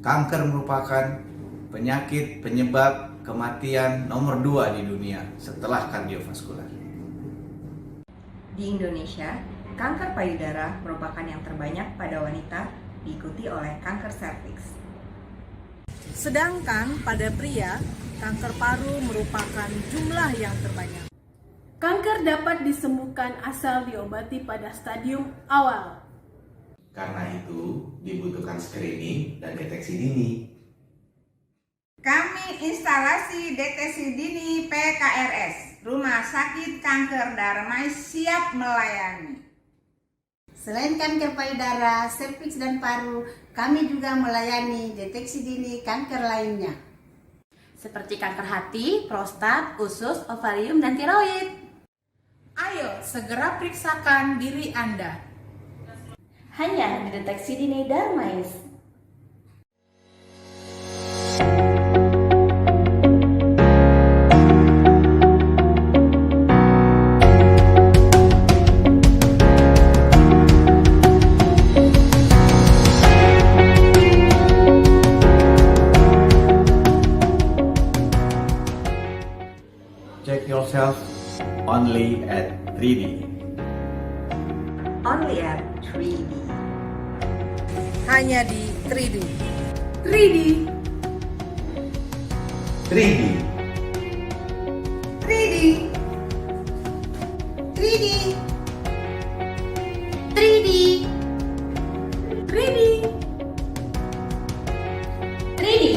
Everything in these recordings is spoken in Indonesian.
Kanker merupakan penyakit penyebab kematian nomor 2 di dunia setelah kardiovaskular. Di Indonesia, kanker payudara merupakan yang terbanyak pada wanita, diikuti oleh kanker serviks. Sedangkan pada pria, kanker paru merupakan jumlah yang terbanyak. Kanker dapat disembuhkan asal diobati pada stadium awal. Karena itu, dibutuhkan screening dan deteksi dini. Kami instalasi deteksi dini PKRS, Rumah Sakit Kanker Darmais siap melayani. Selain kanker payudara, serviks dan paru, kami juga melayani deteksi dini kanker lainnya. Seperti kanker hati, prostat, usus, ovarium, dan tiroid. Ayo segera periksakan diri Anda. Hanya di deteksi dini Darmais. Check yourself only at 3D. Only at 3D. Hanya di 3D. 3D. 3D. 3D. 3D. 3D. 3D. 3D.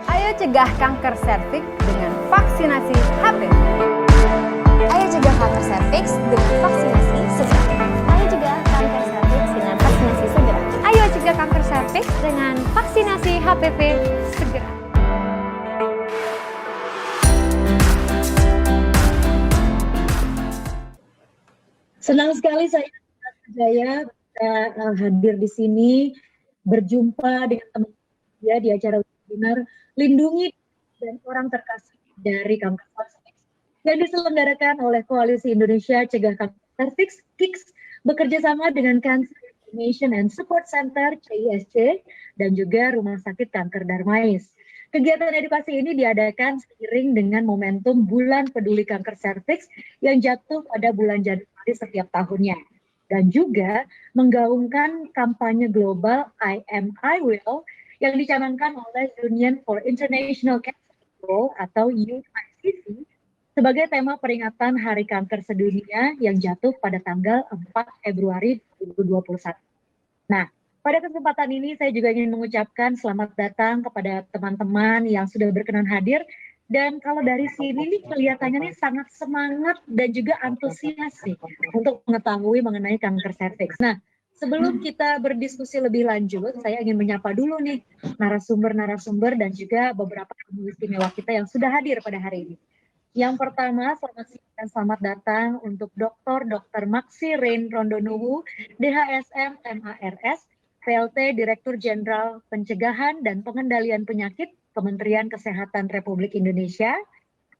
Ayo cegah kanker serviks dengan vaksinasi HPV. Ayo cegah kanker serviks dengan vaksinasi segera. Ayo cegah kanker serviks dengan vaksinasi segera. Ayo cegah kanker serviks dengan vaksinasi HPV segera. Senang sekali saya bisa hadir di sini berjumpa dengan teman-teman ya di acara webinar Lindungi dan Orang Terkasih dari Kanker Serviks yang diselenggarakan oleh Koalisi Indonesia Cegah Kanker Serviks (KICS) bekerja sama dengan Cancer Information and Support Center (CISC) dan juga Rumah Sakit Kanker Darmais. Kegiatan edukasi ini diadakan seiring dengan momentum Bulan Peduli Kanker Serviks yang jatuh pada bulan Januari setiap tahunnya. Dan juga menggaungkan kampanye global I Am I Will yang dicanangkan oleh Union for International Cancer Control atau UICC sebagai tema peringatan Hari Kanker Sedunia yang jatuh pada tanggal 4 Februari 2021. Nah, pada kesempatan ini saya juga ingin mengucapkan selamat datang kepada teman-teman yang sudah berkenan hadir. Dan kalau dari sini nih kelihatannya nih sangat semangat dan juga antusias nih untuk mengetahui mengenai kanker serviks. Nah, sebelum kita berdiskusi lebih lanjut, saya ingin menyapa dulu nih narasumber-narasumber dan juga beberapa tamu istimewa kita yang sudah hadir pada hari ini. Yang pertama, selamat siang dan selamat datang untuk Dr. Maksi Rain Rondonuwu, DHSM MARS, PLT Direktur Jenderal Pencegahan dan Pengendalian Penyakit, Kementerian Kesehatan Republik Indonesia.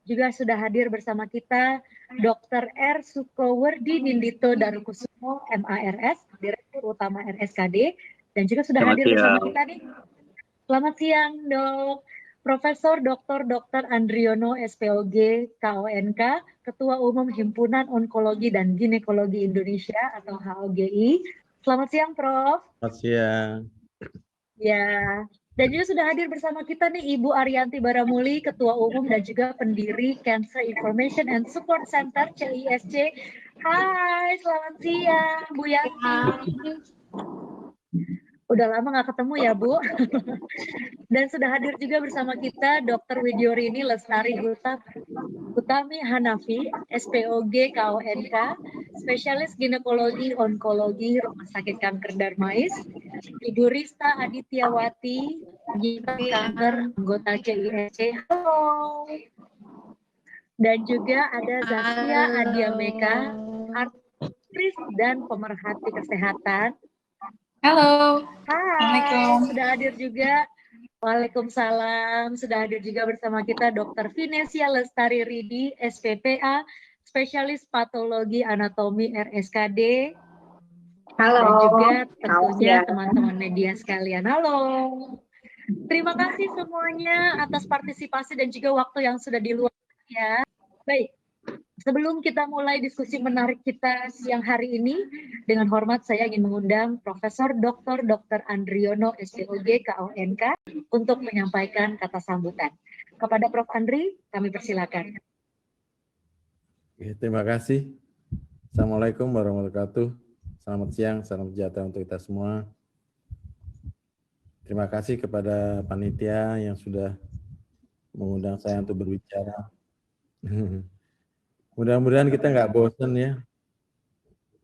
Juga sudah hadir bersama kita Dr. R. Sukowerdi Nindito Darukusumo, MARS, Direktur Utama RSKD, dan juga sudah hadir bersama kita nih. Selamat siang, Dok. Profesor Dr. Andriono SPOG KONK, Ketua Umum Himpunan Onkologi dan Ginekologi Indonesia atau HOGI. Selamat siang, Prof. Selamat siang. Ya, Dan juga sudah hadir bersama kita nih Ibu Arianti Baramuli, Ketua Umum dan juga pendiri Cancer Information and Support Center CISC. Hai, selamat siang Bu Yanti. Udah lama nggak ketemu ya Bu. Dan sudah hadir juga bersama kita Dr. Widyorini Lestari Utami Hanafi, SPOG KONK, Spesialis Ginekologi Onkologi Rumah Sakit Kanker Darmais, Ibu Rista Adityawati, Kanker, anggota CISC. Halo. Dan juga ada Zaskia Adiameka, aktris dan pemerhati kesehatan. Halo. Hai, sudah hadir juga. Waalaikumsalam. Sudah hadir juga bersama kita Dr. Vinesia Lestari Ridi, SPPA, Spesialis Patologi Anatomi RSKD. Halo. Dan juga tentunya teman-teman media sekalian. Halo. Terima kasih semuanya atas partisipasi dan juga waktu yang sudah diluangkan ya. Baik. Sebelum kita mulai diskusi menarik kita siang hari ini, dengan hormat saya ingin mengundang Profesor Dr. Andriono SPOG KONK untuk menyampaikan kata sambutan. Kepada Prof. Andri, kami persilakan. Terima kasih. Assalamualaikum warahmatullahi wabarakatuh. Selamat siang, salam sejahtera untuk kita semua. Terima kasih kepada panitia yang sudah mengundang saya untuk berbicara. Mudah-mudahan kita nggak bosan ya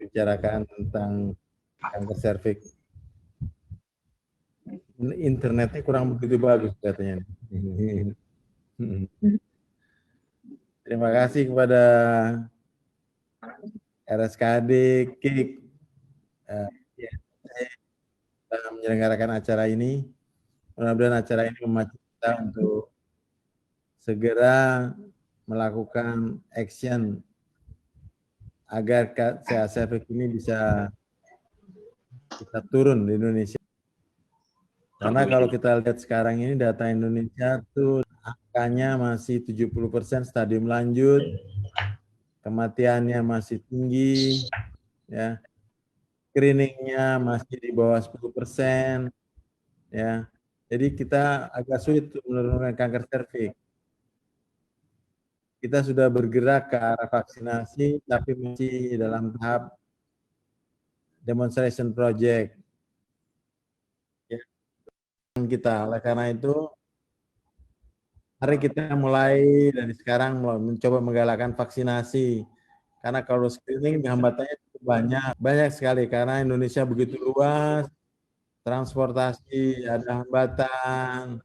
bicarakan tentang kanker serviks. Internetnya kurang begitu bagus katanya. Terima kasih kepada RSKD, KIK, telah menyelenggarakan acara ini. Mudah-mudahan acara ini memacu kita untuk segera melakukan action agar CA-Serviks ini bisa kita turun di Indonesia. Karena kalau kita lihat sekarang ini data Indonesia tuh angkanya masih 70% stadium lanjut, kematiannya masih tinggi, ya, screeningnya masih di bawah 10%, ya. Jadi kita agak sulit untuk menurunkan kanker serviks. Kita sudah bergerak ke arah vaksinasi, tapi masih dalam tahap demonstration project. Ya. Kita, oleh karena itu, mari kita mulai dari sekarang mencoba menggalakkan vaksinasi. Karena kalau screening hambatannya cukup banyak sekali. Karena Indonesia begitu luas, transportasi ada hambatan,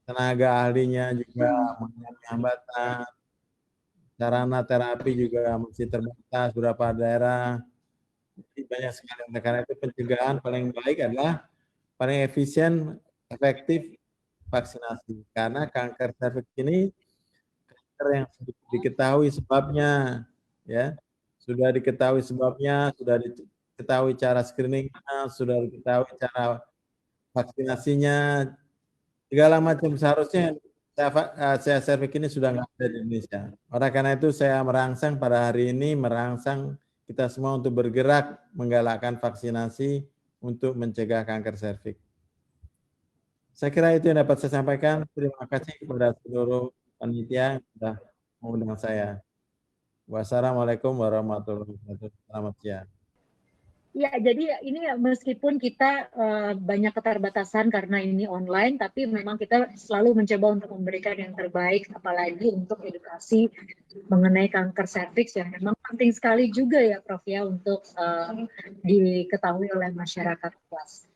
tenaga ahlinya juga mengalami hambatan. Sarana terapi juga masih terbatas beberapa daerah. Jadi banyak sekali. Karena itu pencegahan paling baik adalah paling efisien, efektif vaksinasi. Karena kanker serviks ini kanker yang diketahui sebabnya, ya, sudah diketahui sebabnya, sudah diketahui cara screeningnya, sudah diketahui cara vaksinasinya, segala macam seharusnya. CA-Serviks ini sudah nggak ada di Indonesia. Oleh karena itu saya merangsang pada hari ini, merangsang kita semua untuk bergerak menggalakkan vaksinasi untuk mencegah kanker serviks. Saya kira itu yang dapat saya sampaikan. Terima kasih kepada seluruh panitia yang sudah mengundang saya. Wassalamualaikum warahmatullahi wabarakatuh. Selamat siang. Ya, jadi ini meskipun kita banyak keterbatasan karena ini online, tapi memang kita selalu mencoba untuk memberikan yang terbaik, apalagi untuk edukasi mengenai kanker serviks yang memang penting sekali juga ya Prof ya untuk diketahui oleh masyarakat luas.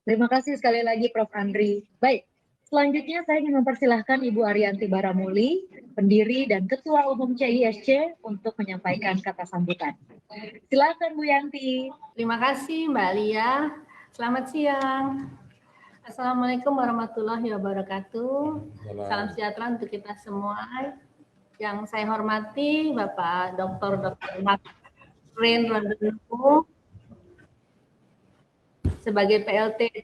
Terima kasih sekali lagi Prof Andri. Baik, selanjutnya saya ingin mempersilahkan Ibu Arianti Baramuli, pendiri dan Ketua Umum CISC untuk menyampaikan kata sambutan. Silakan Bu Yanti. Terima kasih Mbak Lia. Selamat siang. Assalamualaikum warahmatullahi wabarakatuh. Salam sejahtera untuk kita semua. Yang saya hormati Bapak Dr. Ren Rondonuku sebagai PLT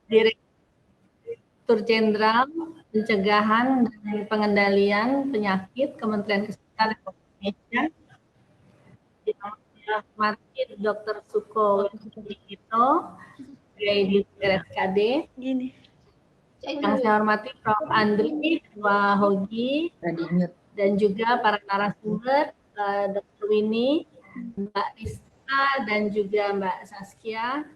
Direktur Jenderal Pencegahan dan Pengendalian Penyakit Kementerian Kesehatan Republik Indonesia. Yang saya hormati Dr. Suko Wikito, sebagai Direktur RSKD. Yang saya hormati Prof. Andri, Ketua Hogi, dan juga para narasumber, Dr. Winnie, Mbak Rizka, dan juga Mbak Saskia,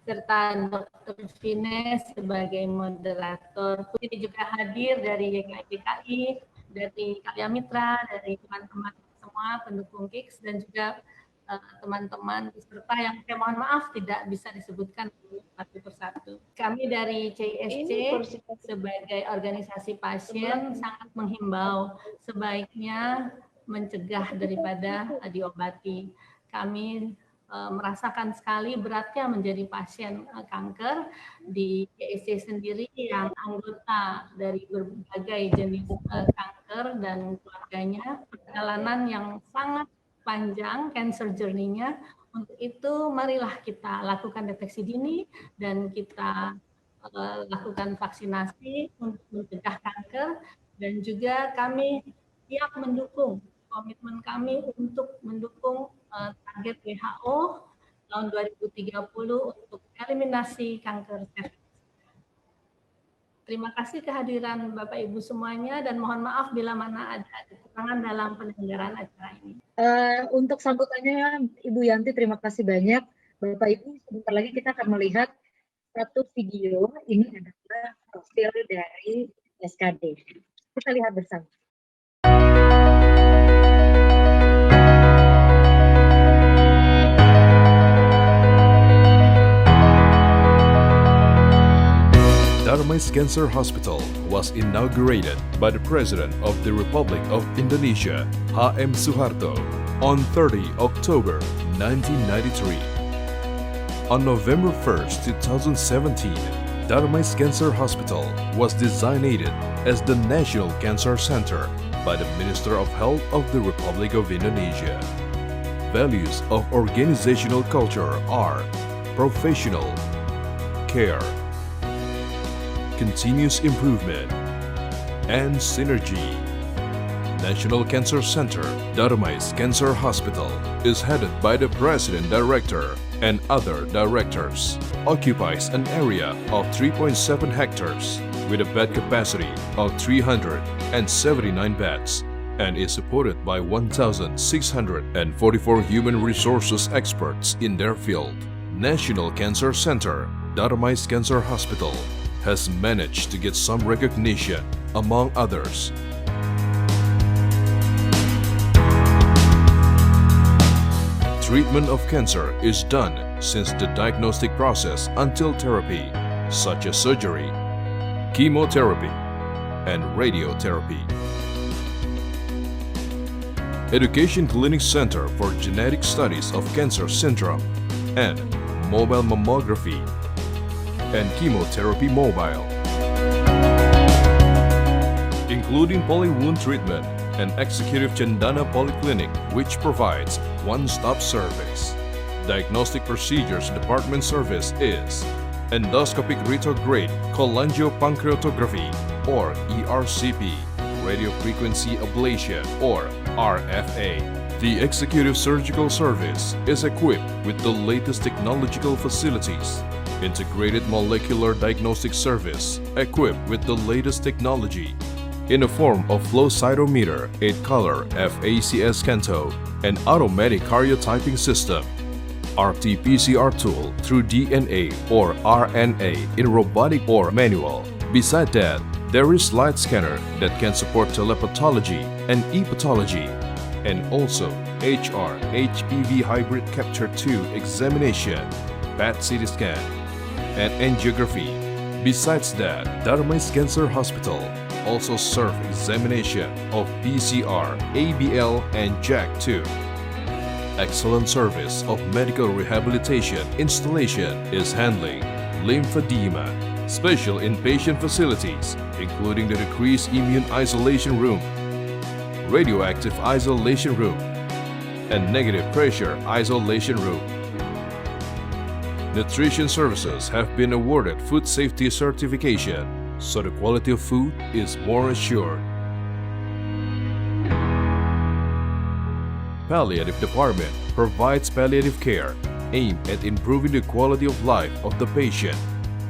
serta Dr. Vines sebagai moderator. Ini juga hadir dari YKI, dari Karya Mitra, dari teman-teman semua pendukung KIKS, dan juga teman-teman peserta yang saya mohon maaf tidak bisa disebutkan satu persatu. Kami dari CISC sebagai organisasi pasien sangat menghimbau sebaiknya mencegah daripada diobati. Kami merasakan sekali beratnya menjadi pasien kanker. Di CISC sendiri yang anggota dari berbagai jenis kanker dan keluarganya, perjalanan yang sangat panjang cancer journey-nya. Untuk itu marilah kita lakukan deteksi dini dan kita lakukan vaksinasi untuk mencegah kanker, dan juga kami siap mendukung komitmen kami untuk mendukung target WHO tahun 2030 untuk eliminasi kanker cervix. Terima kasih kehadiran Bapak Ibu semuanya, dan mohon maaf bila mana ada kekurangan dalam penyelenggaraan acara ini. Untuk sambutannya Ibu Yanti, terima kasih banyak. Bapak Ibu, sebentar lagi kita akan melihat satu video. Ini adalah profil dari SKD. Kita lihat bersama. Darmais Cancer Hospital was inaugurated by the President of the Republic of Indonesia, H.M. Suharto, on 30 October 1993. On November 1st, 2017, Darmais Cancer Hospital was designated as the National Cancer Center by the Minister of Health of the Republic of Indonesia. Values of organizational culture are professional, care, continuous improvement, and synergy. National Cancer Center, Darmais Cancer Hospital, is headed by the President Director and other directors, occupies an area of 3.7 hectares with a bed capacity of 379 beds, and is supported by 1,644 human resources experts in their field. National Cancer Center, Darmais Cancer Hospital, has managed to get some recognition, among others. Treatment of cancer is done since the diagnostic process until therapy, such as surgery, chemotherapy, and radiotherapy. Education Clinic Center for Genetic Studies of Cancer Syndrome and Mobile Mammography and Chemotherapy Mobile, including polywound treatment and Executive Cendana Polyclinic, which provides one-stop service. Diagnostic Procedures Department service is endoscopic retrograde cholangiopancreatography or ERCP, radiofrequency ablation or RFA. The Executive Surgical Service is equipped with the latest technological facilities. Integrated Molecular Diagnostic Service, equipped with the latest technology in the form of flow cytometer, 8-color FACS Canto, and automatic karyotyping system. RT-PCR tool through DNA or RNA in robotic or manual. Beside that, there is light scanner that can support telepathology and e-pathology, and also HR HPV hybrid capture 2 examination, PET CT scan, and angiography. Besides that, Darmais Cancer Hospital also serves examination of PCR, ABL, and JAK2. Excellent service of medical rehabilitation installation is handling lymphedema, special inpatient facilities, including the decreased immune isolation room, radioactive isolation room, and negative pressure isolation room. Nutrition services have been awarded food safety certification, so the quality of food is more assured. Palliative Department provides palliative care, aimed at improving the quality of life of the patient,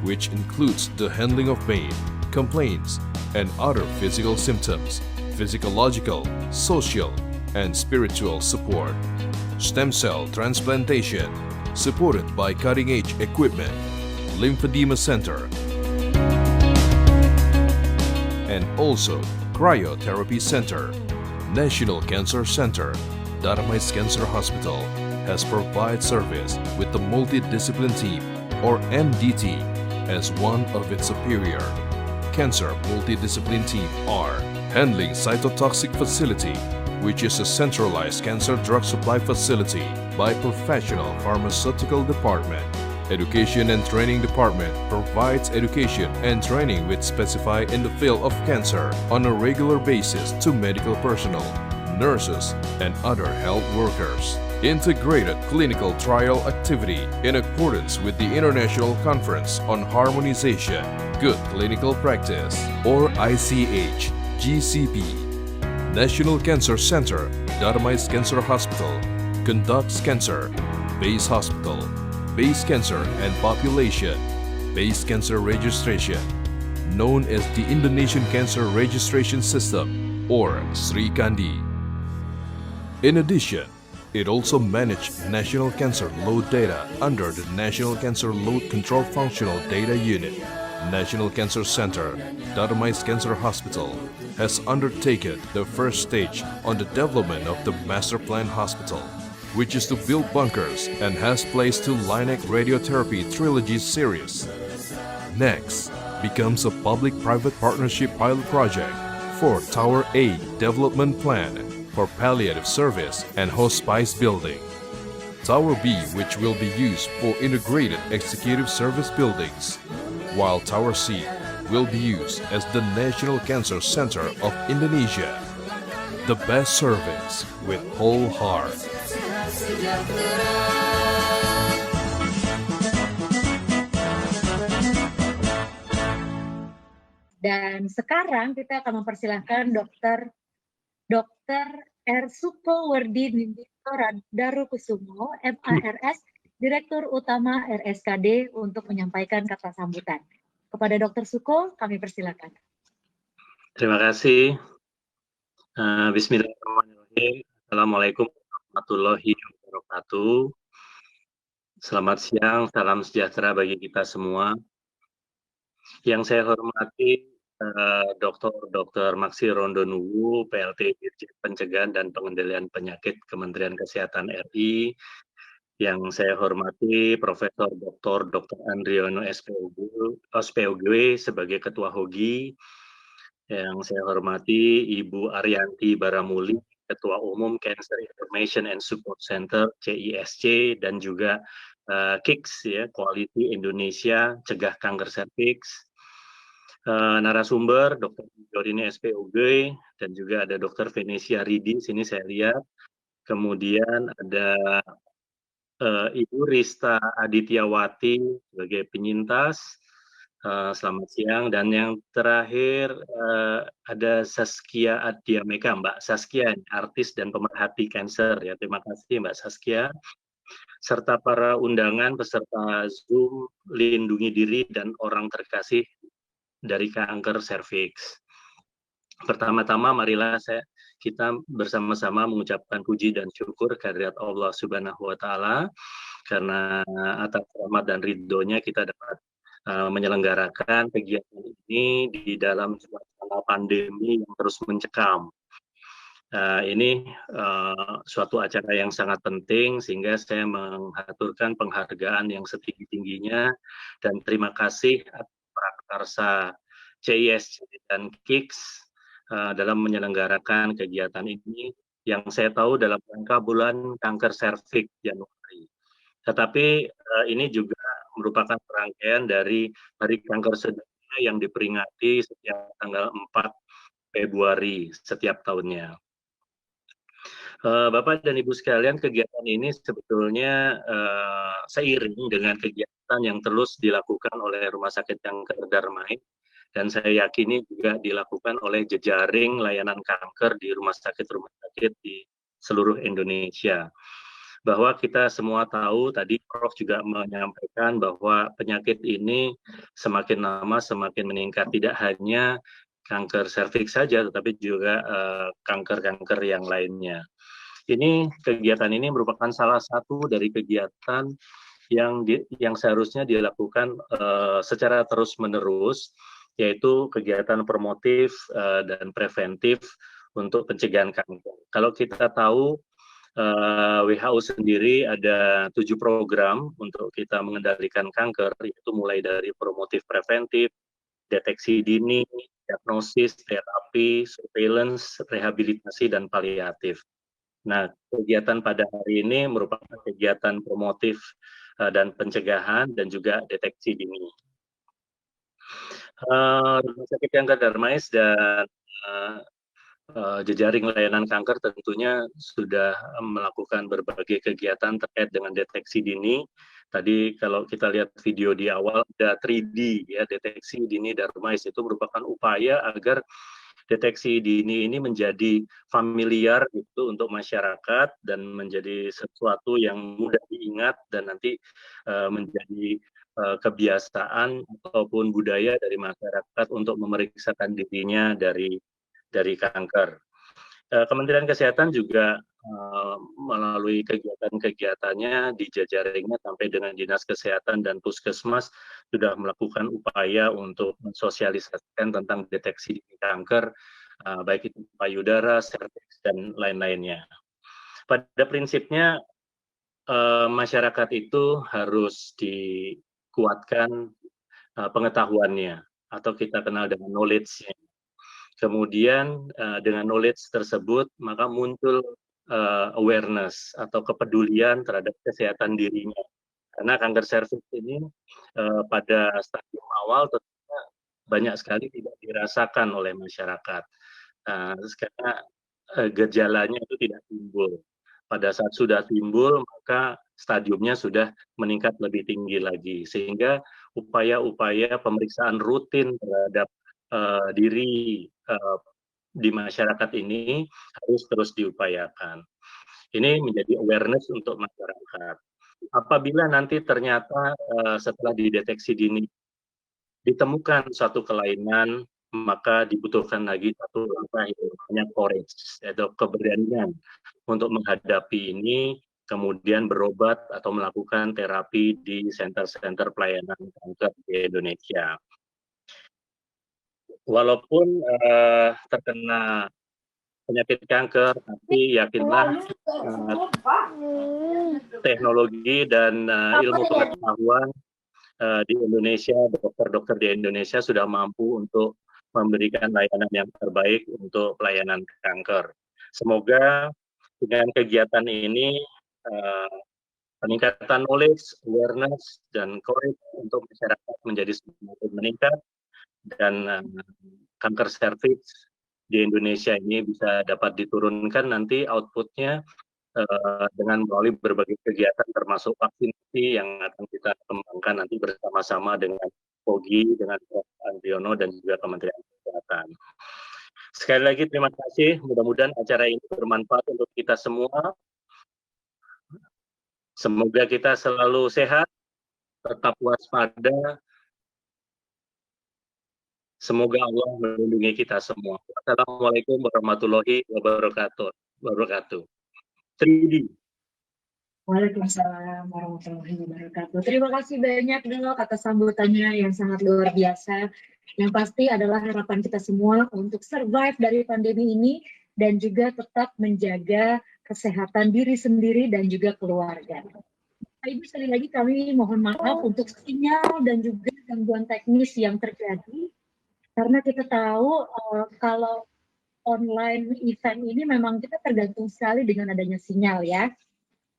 which includes the handling of pain, complaints, and other physical symptoms, physiological, social, and spiritual support. Stem cell transplantation, supported by cutting-edge equipment, lymphedema center, and also cryotherapy center. National Cancer Center, Darmais Cancer Hospital, has provided service with the multidiscipline team, or MDT, as one of its superior. Cancer Multidiscipline Team are handling cytotoxic facility, which is a centralized cancer drug supply facility by professional pharmaceutical department. Education and Training Department provides education and training which specify in the field of cancer on a regular basis to medical personnel, nurses, and other health workers. Integrated clinical trial activity in accordance with the International Conference on Harmonization, Good Clinical Practice, or ICH, GCP. National Cancer Center, Darmais Cancer Hospital, conducts cancer, base hospital, base cancer and population, base cancer registration, known as the Indonesian Cancer Registration System, or Sri Kandi. In addition, it also managed National Cancer Load data under the National Cancer Load Control Functional Data Unit. National Cancer Center, Darmais Cancer Hospital, has undertaken the first stage on the development of the Master Plan Hospital, which is to build bunkers and has placed 2 LINAC Radiotherapy Trilogy series. Next becomes a public-private partnership pilot project for Tower A development plan for palliative service and hospice building. Tower B, which will be used for integrated executive service buildings, while Tower C will be used as the National Cancer Center of Indonesia. The best service with whole heart. Dan sekarang kita akan mempersilahkan Dr. R. Sukowardi Nindito Darukusumo, MARS, Direktur Utama RSKD, untuk menyampaikan kata sambutan. Kepada Dr. Suko, kami persilakan. Terima kasih. Bismillahirrahmanirrahim. Assalamualaikum warahmatullahi wabarakatuh. Selamat siang, salam sejahtera bagi kita semua. Yang saya hormati Dr. Maksi Rondonuwu, PLT Dirjen Pencegahan dan Pengendalian Penyakit Kementerian Kesehatan RI. Yang saya hormati Profesor Dr. Andriono SPOG sebagai Ketua HOGI. Yang saya hormati Ibu Arianti Baramuli, Ketua Umum Cancer Information and Support Center CISC, dan juga KICS, ya, Quality Indonesia Cegah Kanker Serviks. Narasumber Dr. Jorini SPOG, dan juga ada Dr. Venesia Ridi, sini saya lihat. Kemudian ada Ibu Rista Adityawati sebagai penyintas. Selamat siang. Dan yang terakhir ada Saskia Adiameka, Mbak Saskia, artis dan pemerhati kanker, ya. Terima kasih Mbak Saskia. Serta para undangan peserta Zoom Lindungi Diri dan Orang Terkasih dari kanker serviks. Pertama-tama marilah kita bersama-sama mengucapkan puji dan syukur kehadirat Allah Subhanahu wa Ta'ala, karena atas rahmat dan ridhonya kita dapat menyelenggarakan kegiatan ini di dalam suasana pandemi yang terus mencekam. Ini suatu acara yang sangat penting, sehingga saya mengaturkan penghargaan yang setinggi-tingginya dan terima kasih atas prakarsa CISC dan KICS dalam menyelenggarakan kegiatan ini yang saya tahu dalam rangka bulan kanker serviks Januari. Tetapi ini juga merupakan rangkaian dari Hari Kanker Sedunia yang diperingati setiap tanggal 4 Februari setiap tahunnya. Bapak dan Ibu sekalian, kegiatan ini sebetulnya seiring dengan kegiatan yang terus dilakukan oleh Rumah Sakit Kanker Darmais, dan saya yakini juga dilakukan oleh jejaring layanan kanker di rumah sakit di seluruh Indonesia. bahwa kita semua tahu, tadi Prof juga menyampaikan bahwa penyakit ini semakin lama semakin meningkat, tidak hanya kanker serviks saja, tetapi juga kanker-kanker yang lainnya. Kegiatan ini merupakan salah satu dari kegiatan yang seharusnya dilakukan secara terus-menerus, yaitu kegiatan promotif dan preventif untuk pencegahan kanker. Kalau kita tahu, WHO sendiri ada 7 program untuk kita mengendalikan kanker, yaitu mulai dari promotif preventif, deteksi dini, diagnosis, terapi, surveillance, rehabilitasi, dan paliatif. Nah, kegiatan pada hari ini merupakan kegiatan promotif dan pencegahan dan juga deteksi dini. Rumah Sakit Kanker Darmais dan jejaring layanan kanker tentunya sudah melakukan berbagai kegiatan terkait dengan deteksi dini. Tadi kalau kita lihat video di awal ada 3D ya, deteksi dini Darmais, itu merupakan upaya agar deteksi dini ini menjadi familiar gitu untuk masyarakat dan menjadi sesuatu yang mudah diingat dan nanti menjadi kebiasaan ataupun budaya dari masyarakat untuk memeriksakan dirinya dari kanker. Kementerian Kesehatan juga melalui kegiatan-kegiatannya di jejaringnya sampai dengan Dinas Kesehatan dan Puskesmas sudah melakukan upaya untuk mensosialisasikan tentang deteksi dini kanker, baik itu payudara, serviks, dan lain-lainnya. Pada prinsipnya masyarakat itu harus dikuatkan pengetahuannya atau kita kenal dengan knowledge-nya. Kemudian dengan knowledge tersebut maka muncul awareness atau kepedulian terhadap kesehatan dirinya. Karena kanker serviks ini pada stadium awal tentunya banyak sekali tidak dirasakan oleh masyarakat. Karena gejalanya itu tidak timbul. Pada saat sudah timbul maka stadiumnya sudah meningkat lebih tinggi lagi. Sehingga upaya-upaya pemeriksaan rutin terhadap diri di masyarakat ini harus terus diupayakan. Ini menjadi awareness untuk masyarakat. Apabila nanti ternyata setelah dideteksi dini ditemukan suatu kelainan, maka dibutuhkan lagi satu langkah yang namanya courage atau keberanian untuk menghadapi ini, kemudian berobat atau melakukan terapi di center-center pelayanan kanker di Indonesia. Walaupun terkena penyakit kanker, tapi yakinlah teknologi dan ilmu pengetahuan di Indonesia, dokter-dokter di Indonesia sudah mampu untuk memberikan layanan yang terbaik untuk pelayanan kanker. Semoga dengan kegiatan ini peningkatan knowledge, awareness, dan courage untuk masyarakat menjadi semakin meningkat, dan kanker serviks di Indonesia ini bisa dapat diturunkan nanti outputnya dengan melalui berbagai kegiatan termasuk vaksinasi yang akan kita kembangkan nanti bersama-sama dengan POGI, dengan Prof. Andriono dan juga Kementerian Kesehatan. Sekali lagi terima kasih, mudah-mudahan acara ini bermanfaat untuk kita semua. Semoga kita selalu sehat, tetap waspada. Semoga Allah melindungi kita semua. Assalamualaikum warahmatullahi wabarakatuh. 3D. Waalaikumsalam warahmatullahi wabarakatuh. Terima kasih banyak Dok atas sambutannya yang sangat luar biasa. Yang pasti adalah harapan kita semua untuk survive dari pandemi ini dan juga tetap menjaga kesehatan diri sendiri dan juga keluarga. Ibu, sekali lagi kami mohon maaf untuk sinyal dan juga gangguan teknis yang terjadi. Karena kita tahu kalau online event ini memang kita tergantung sekali dengan adanya sinyal ya.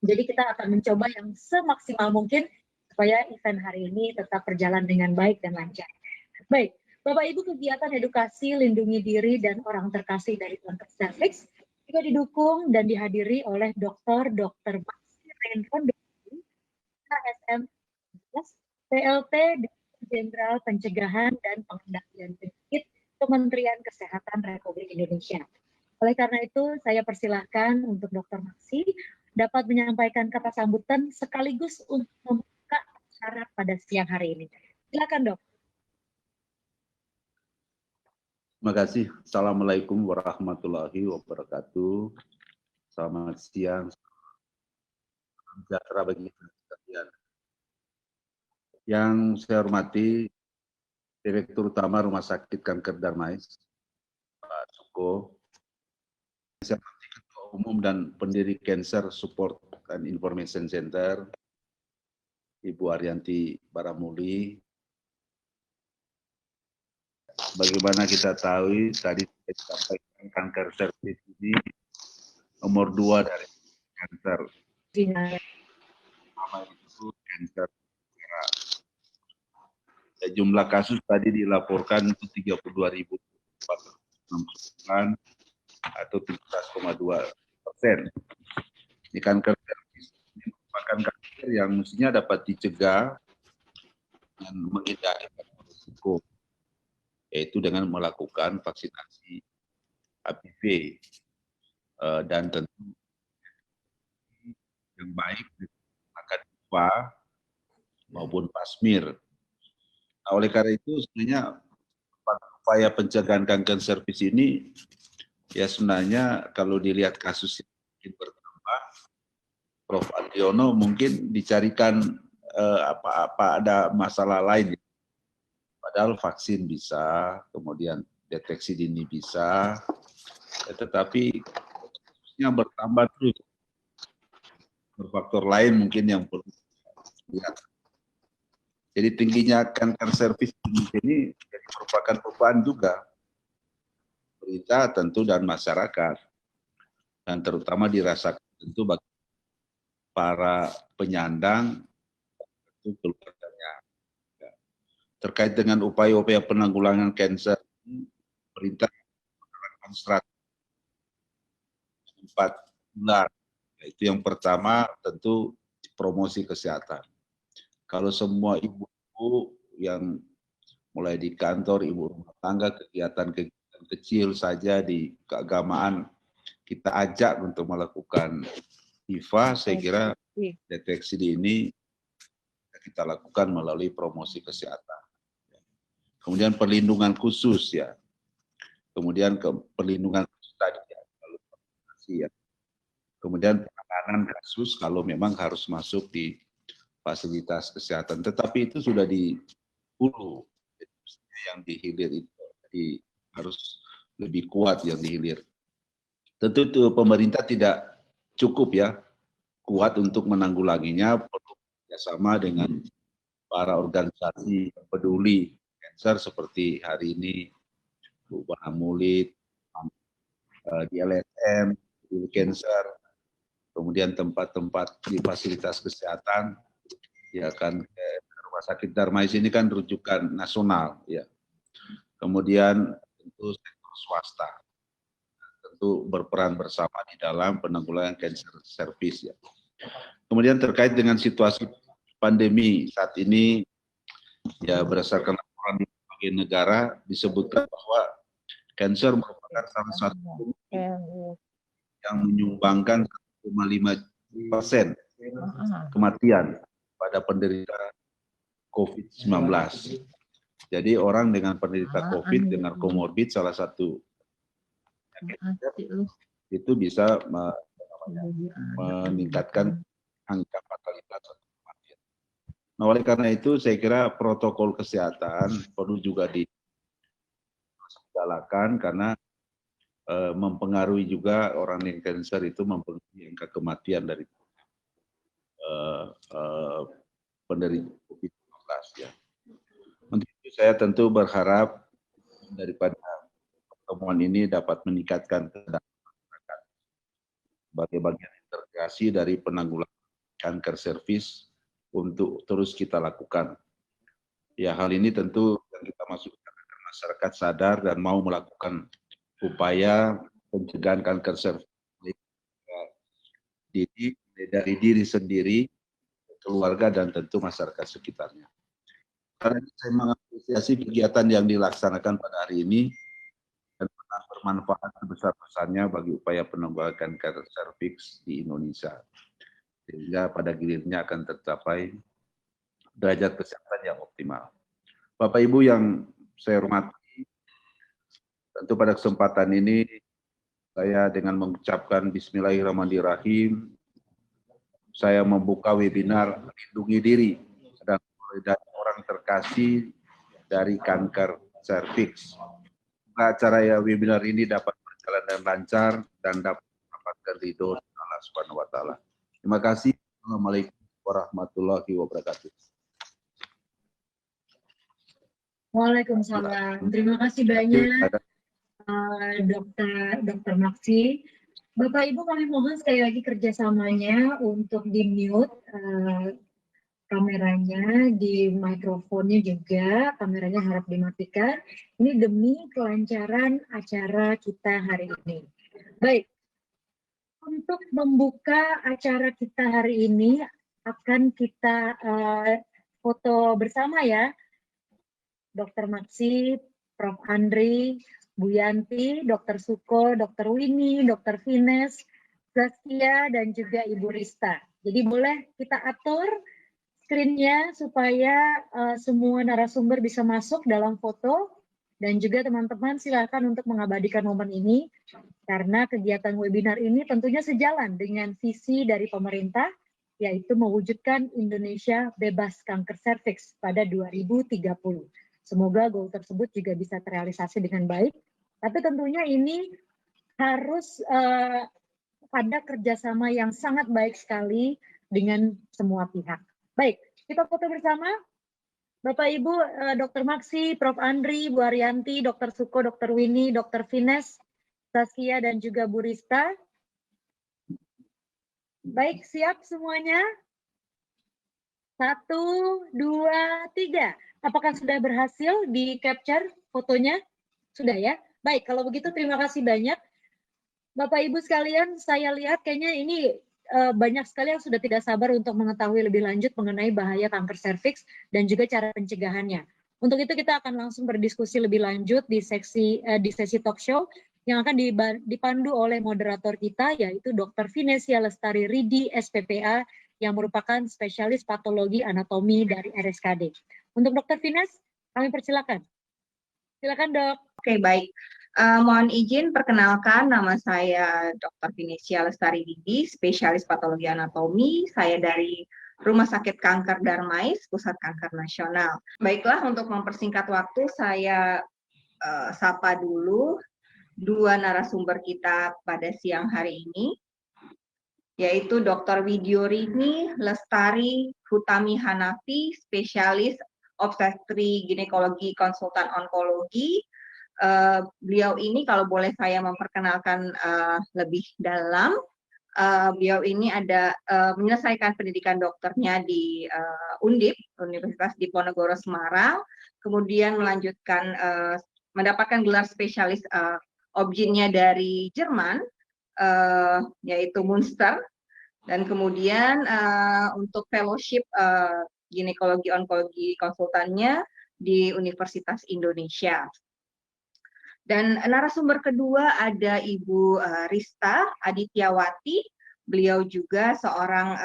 Jadi kita akan mencoba yang semaksimal mungkin supaya event hari ini tetap berjalan dengan baik dan lancar. Baik, Bapak Ibu, kegiatan edukasi lindungi diri dan orang terkasih dari kanker serviks juga didukung dan dihadiri oleh Dr. Maxi Renfon KSM PLT Jenderal Pencegahan dan Pengendalian Penyakit Kementerian Kesehatan Republik Indonesia. Oleh karena itu, saya persilahkan untuk Dr. Maxi dapat menyampaikan kata sambutan sekaligus untuk membuka acara pada siang hari ini. Silakan, Dok. Terima kasih. Assalamualaikum warahmatullahi wabarakatuh. Selamat siang. Salam sejahtera bagi kita sekalian. Yang saya hormati Direktur Utama Rumah Sakit Kanker Darmais, Pak Suko, saya hormati Ketua Umum dan pendiri Cancer Support and Information Center, Ibu Arianti Baramuli. Bagaimana kita tahu, tadi saya sampaikan kanker serviks ini nomor 2 dari kanker. Pertama itu kanker darah. Jumlah kasus tadi dilaporkan itu 32.469 atau 17,2%. Ini kanker serviks. Ini merupakan kanker yang mestinya dapat dicegah dan menghindari risiko, yaitu dengan melakukan vaksinasi HPV dan tentu yang baik akan IVA maupun PASMIR. Nah, oleh karena itu sebenarnya upaya pencegahan kanker serviks ini ya sebenarnya kalau dilihat kasus yang mungkin bertambah, Prof. Adriono mungkin dicarikan apa ada masalah lain. Padahal vaksin bisa, kemudian deteksi dini bisa, tetapi yang bertambah terus. Faktor lain mungkin yang perlu dilihat. Jadi tingginya kanker serviks ini jadi merupakan beban juga pemerintah tentu dan masyarakat, dan terutama dirasakan tentu bagi para penyandang tentu keluarganya. Terkait dengan upaya-upaya penanggulangan kanker, pemerintah menerapkan strategi 4 pilar. Itu yang pertama tentu promosi kesehatan. Kalau semua ibu-ibu yang mulai di kantor, ibu rumah tangga, kegiatan-kegiatan kecil saja di keagamaan kita ajak untuk melakukan IVA, saya kira deteksi dini kita lakukan melalui promosi kesehatan. Kemudian perlindungan khusus ya. Kemudian perlindungan khusus tadi ya. Kemudian penanganan kasus kalau memang harus masuk di fasilitas kesehatan. Tetapi itu sudah di hulu, yang di hilir itu jadi harus lebih kuat yang di hilir. Tentu itu pemerintah tidak cukup ya kuat untuk menanggulanginya, perlu bekerjasama dengan para organisasi yang peduli kanker seperti hari ini Bu Bahamulid, di LSM, di Cancer, kemudian tempat-tempat di fasilitas kesehatan, ya kan Rumah Sakit Darmais ini kan rujukan nasional, ya. Kemudian tentu sektor swasta, tentu berperan bersama di dalam penanggulangan kanker serviks, ya. Kemudian terkait dengan situasi pandemi saat ini, ya berdasarkan laporan di berbagai negara disebutkan bahwa kanker merupakan salah satu yang menyumbangkan 1,5% kematian pada penderita COVID-19. Jadi orang dengan penderita COVID dengan komorbid salah satu itu bisa meningkatkan angka fatalitas atau kematian. Nah, oleh karena itu saya kira protokol kesehatan perlu juga digalakan karena mempengaruhi juga orang yang kanker itu mempengaruhi angka kematian dari penderita COVID-19 ya. Untuk itu saya tentu berharap daripada pertemuan ini dapat meningkatkan kesadaran masyarakat sebagai bagian integrasi dari penanggulangan kanker serviks untuk terus kita lakukan. Ya, hal ini tentu yang kita masukkan agar masyarakat sadar dan mau melakukan upaya pencegahan kanker serviks dari diri sendiri, keluarga, dan tentu masyarakat sekitarnya. Karena saya mengapresiasi kegiatan yang dilaksanakan pada hari ini dan pernah manfaat sebesar-besarnya bagi upaya pengembangan kanker serviks di Indonesia. Sehingga pada gilirannya akan tercapai derajat kesehatan yang optimal. Bapak Ibu yang saya hormati, tentu pada kesempatan ini saya dengan mengucapkan Bismillahirrahmanirrahim, saya membuka webinar Lindungi Diri dan dari orang terkasih dari kanker serviks. Acara webinar ini dapat berjalan dengan lancar dan dapat mendapatkan ridho Allah Subhanahu wa taala. Terima kasih. Assalamualaikum warahmatullahi wabarakatuh. Waalaikumsalam. Terima kasih banyak Dr. Maksi. Bapak Ibu, kami mohon sekali lagi kerjasamanya untuk di-mute kameranya, di mikrofonnya juga, kameranya harap dimatikan. Ini demi kelancaran acara kita hari ini. Baik, untuk membuka acara kita hari ini akan kita foto bersama ya. Dr. Maksi, Prof. Andri, Bu Yanti, Dr. Suko, Dr. Winnie, Dr. Vines, Zaskia, dan juga Ibu Rista. Jadi boleh kita atur screen-nya supaya semua narasumber bisa masuk dalam foto, dan juga teman-teman silakan untuk mengabadikan momen ini karena kegiatan webinar ini tentunya sejalan dengan visi dari pemerintah, yaitu mewujudkan Indonesia bebas kanker serviks pada 2030. Semoga goal tersebut juga bisa terrealisasi dengan baik, tapi tentunya ini harus ada kerjasama yang sangat baik sekali dengan semua pihak. Baik, kita foto bersama. Bapak Ibu, Dr. Maksi, Prof. Andri, Bu Arianti, Dr. Suko, Dr. Winnie, Dr. Vines, Saskia, dan juga Bu Rista. Baik, siap semuanya? 1, 2, 3. Apakah sudah berhasil di-capture fotonya? Sudah ya? Baik, kalau begitu terima kasih banyak. Bapak Ibu sekalian, saya lihat kayaknya ini banyak sekali yang sudah tidak sabar untuk mengetahui lebih lanjut mengenai bahaya kanker serviks dan juga cara pencegahannya. Untuk itu kita akan langsung berdiskusi lebih lanjut di sesi talk show yang akan dipandu oleh moderator kita, yaitu Dr. Vinesia Lestari Ridi, SPPA, yang merupakan spesialis patologi anatomi dari RSKD. Untuk Dr. Vines, kami persilakan. Silakan, Dok. Oke, baik. Mohon izin perkenalkan, nama saya Dr. Vinesia Lestari Ridi, spesialis patologi anatomi. Saya dari Rumah Sakit Kanker Darmais, Pusat Kanker Nasional. Baiklah, untuk mempersingkat waktu, saya sapa dulu dua narasumber kita pada siang hari ini, yaitu Dr. Widyorini Lestari Hutami Hanafi, spesialis obstetri ginekologi konsultan onkologi. Beliau ini kalau boleh saya memperkenalkan lebih dalam, beliau ini menyelesaikan pendidikan dokternya di Undip, Universitas Diponegoro Semarang, kemudian melanjutkan mendapatkan gelar spesialis obginnya dari Jerman, yaitu Münster, dan kemudian untuk fellowship ginekologi onkologi konsultannya di Universitas Indonesia. Dan narasumber kedua ada Ibu Rista Adityawati, beliau juga seorang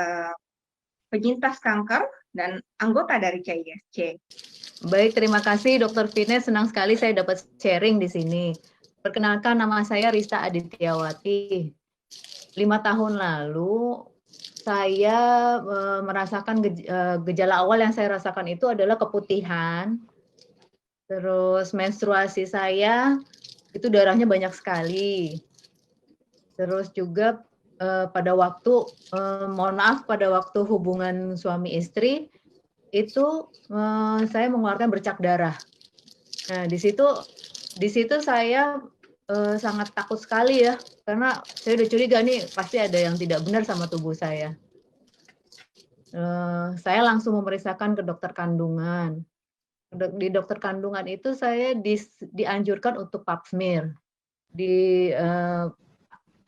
penyintas kanker dan anggota dari CISC. Baik, terima kasih Dr. Vines, senang sekali saya dapat sharing di sini. Perkenalkan, nama saya Rista Adityawati. 5 tahun lalu saya merasakan gejala awal yang saya rasakan itu adalah keputihan. Terus menstruasi saya itu darahnya banyak sekali. Terus juga pada waktu pada waktu hubungan suami istri itu saya mengeluarkan bercak darah. Nah, di situ saya sangat takut sekali ya, karena saya udah curiga nih pasti ada yang tidak benar sama tubuh saya. Saya langsung memeriksakan ke dokter kandungan. Di dokter kandungan itu saya dianjurkan untuk pap smear. Di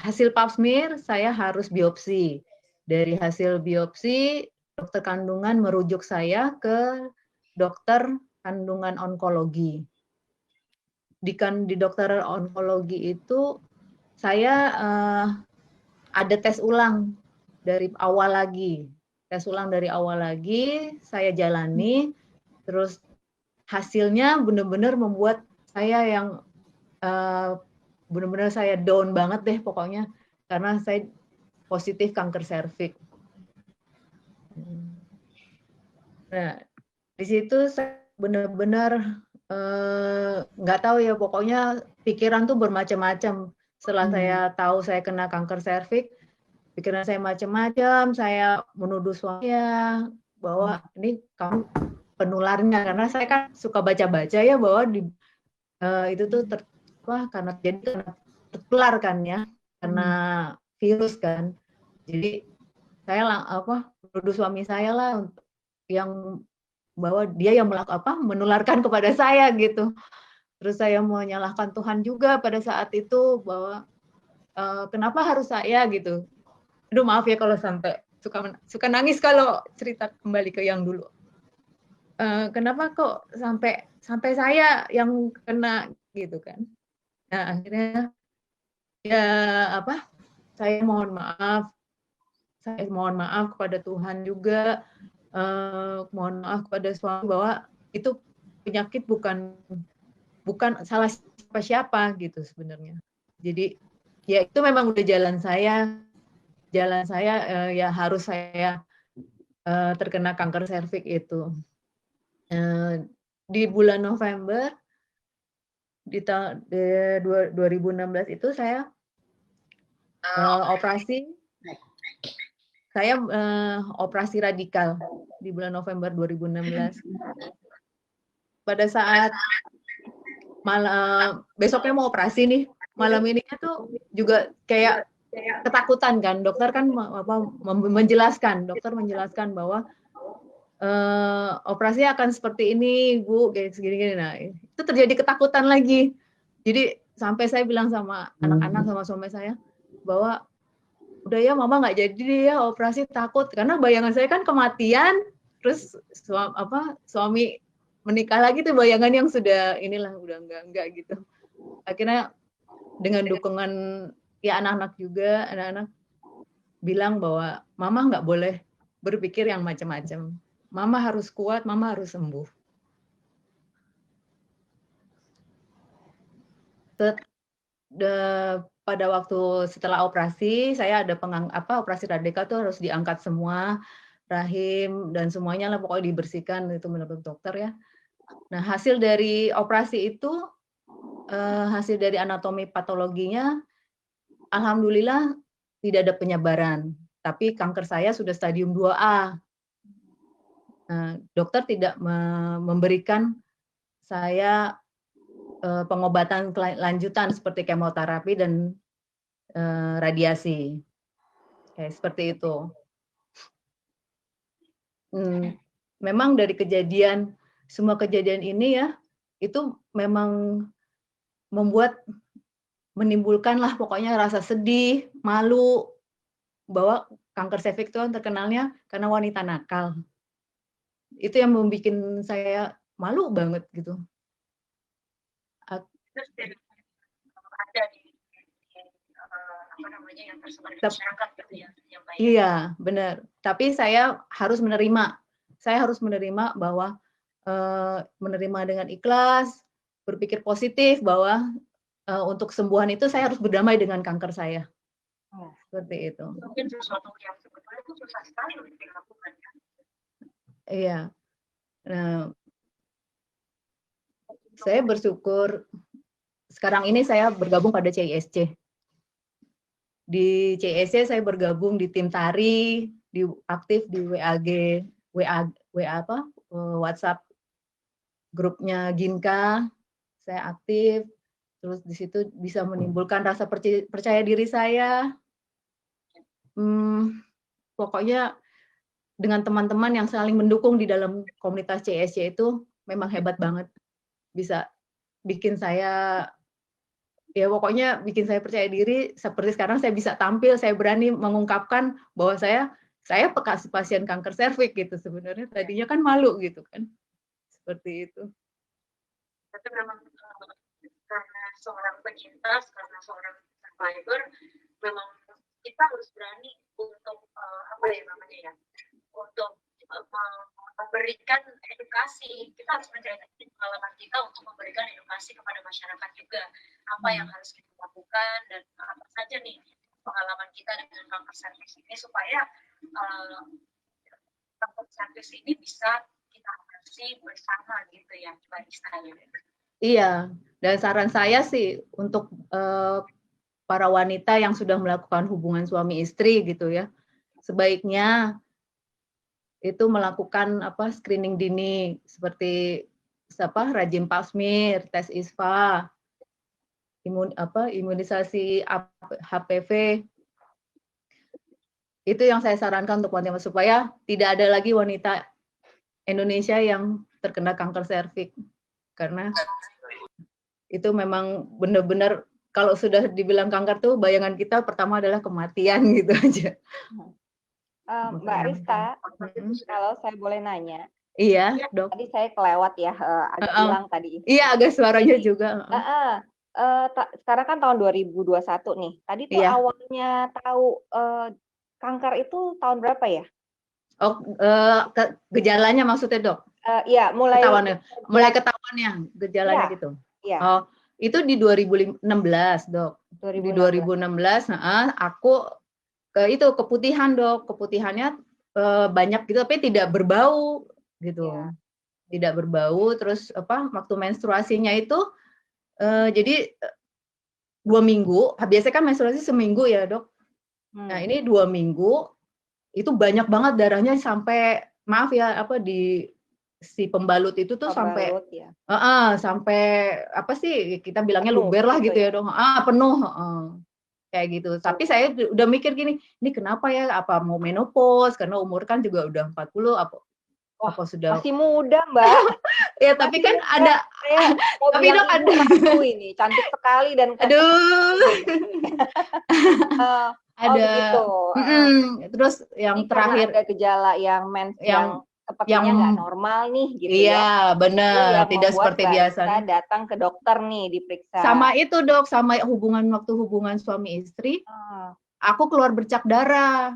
hasil pap smear saya harus biopsi. Dari hasil biopsi, dokter kandungan merujuk saya ke dokter kandungan onkologi. di dokter onkologi itu saya ada tes ulang dari awal lagi. Tes ulang dari awal lagi, saya jalani, terus hasilnya benar-benar membuat saya yang benar-benar saya down banget deh pokoknya, karena saya positif kanker serviks. Nah, di situ saya benar-benar nggak tahu ya, pokoknya pikiran tuh bermacam-macam. Setelah saya tahu saya kena kanker serviks, pikiran saya macam-macam, saya menuduh suami bahwa ini kamu penularnya, karena saya kan suka baca-baca ya bahwa itu tuh karena tertular kan ya, karena virus kan. Jadi saya menuduh suami saya lah yang bahwa dia yang menularkan kepada saya gitu. Terus saya menyalahkan Tuhan juga pada saat itu bahwa kenapa harus saya gitu. Aduh maaf ya kalau sampai suka nangis kalau cerita kembali ke yang dulu. Kenapa kok sampai saya yang kena gitu kan. Nah akhirnya ya saya mohon maaf. Saya mohon maaf kepada Tuhan juga. Mohon maaf kepada suami bahwa itu penyakit bukan salah siapa-siapa gitu sebenarnya. Jadi ya itu memang udah jalan saya ya harus saya terkena kanker serviks itu. Di bulan November di tahun 2016 itu saya operasi. Saya operasi radikal di bulan November 2016. Pada saat besoknya mau operasi nih, malam ininya tuh juga kayak ketakutan kan. Dokter kan menjelaskan bahwa operasi akan seperti ini, Bu, kayak segini-gini. Nah, itu terjadi ketakutan lagi. Jadi sampai saya bilang sama anak-anak, sama suami saya bahwa udah ya mama nggak jadi ya operasi, takut, karena bayangan saya kan kematian, terus suami menikah lagi tuh bayangan yang sudah inilah udah enggak gitu. Akhirnya dengan dukungan ya anak-anak juga, anak-anak bilang bahwa mama nggak boleh berpikir yang macam-macam, mama harus kuat, mama harus sembuh. Pada waktu setelah operasi, saya ada operasi radikal tuh harus diangkat semua rahim dan semuanya lah pokoknya dibersihkan, itu menurut dokter ya. Nah hasil dari operasi itu, hasil dari anatomi patologinya, alhamdulillah tidak ada penyebaran, tapi kanker saya sudah stadium 2A. Dokter tidak memberikan saya pengobatan lanjutan seperti kemoterapi dan radiasi, kayak seperti itu. Memang dari semua kejadian ini ya, itu memang menimbulkanlah pokoknya rasa sedih, malu, bahwa kanker serviks itu terkenalnya karena wanita nakal. Itu yang membuat saya malu banget gitu. Iya, benar. Tapi saya harus menerima. Saya harus menerima bahwa menerima dengan ikhlas, berpikir positif bahwa untuk kesembuhan itu saya harus berdamai dengan kanker saya. Seperti itu. Mungkin sesuatu yang sebetulnya itu susah sekali untuk dilakukan. Iya. Nah, saya bersyukur sekarang ini saya bergabung pada CISC. Di CISC saya bergabung di tim tari, aktif di WhatsApp grupnya Ginka. Saya aktif, terus di situ bisa menimbulkan rasa percaya diri saya. Pokoknya dengan teman-teman yang saling mendukung di dalam komunitas CISC itu memang hebat banget. Bisa bikin saya, ya pokoknya bikin saya percaya diri, seperti sekarang saya bisa tampil, saya berani mengungkapkan bahwa saya bekas pasien kanker serviks gitu. Sebenarnya tadinya kan malu gitu kan. Seperti itu. Tapi memang seorang penyintas, karena seorang survivor, memang kita harus berani untuk apa ya namanya ya, untuk memberikan edukasi. Kita harus menjadi pengalaman kita untuk memberikan edukasi kepada masyarakat juga, apa yang harus kita lakukan dan apa saja nih pengalaman kita dengan kanker serviks ini, supaya kanker serviks ini bisa kita atasi bersama gitu ya, Mbak Rista. Iya, dan saran saya sih untuk para wanita yang sudah melakukan hubungan suami istri gitu ya, sebaiknya itu melakukan screening dini seperti rajin pap smear, tes ISPA, imunisasi HPV. Itu yang saya sarankan untuk wanita, supaya tidak ada lagi wanita Indonesia yang terkena kanker serviks, karena itu memang benar-benar kalau sudah dibilang kanker tuh bayangan kita pertama adalah kematian gitu aja. Mbak Rista, kalau saya boleh nanya. Iya, Dok. Tadi saya kelewat ya, agak hilang tadi. Iya, agak suaranya juga. Sekarang kan tahun 2021 nih. Tadi tuh awalnya tahu kanker itu tahun berapa ya? Oh, gejalanya maksudnya, Dok? Iya, mulai ketahuannya gejalanya gitu. Iya. Oh, itu di 2016, Dok. Di 2016, aku itu keputihan, Dok. Keputihannya banyak gitu, tapi tidak berbau gitu. Tidak berbau. Terus waktu menstruasinya itu jadi 2 minggu. Biasanya kan menstruasi seminggu ya, Dok. Nah, ini 2 minggu itu banyak banget darahnya, sampai maaf ya, di si pembalut itu tuh sampai sampai apa sih kita bilangnya luber lah gitu ya, Dok. Penuh. Kayak gitu. Tapi saya udah mikir gini, ini kenapa ya? Apa mau menopause? Karena umur kan juga udah 40, apa sudah masih muda, Mbak. Ya, tapi kan ada tapi Dok ada ini cantik sekali dan ada gitu. Terus yang ini terakhir ada gejala yang sepertinya nggak normal nih gitu ya. Iya, benar, tidak seperti biasanya. Kita datang ke dokter nih diperiksa. Sama itu, Dok, sama waktu hubungan suami istri, aku keluar bercak darah.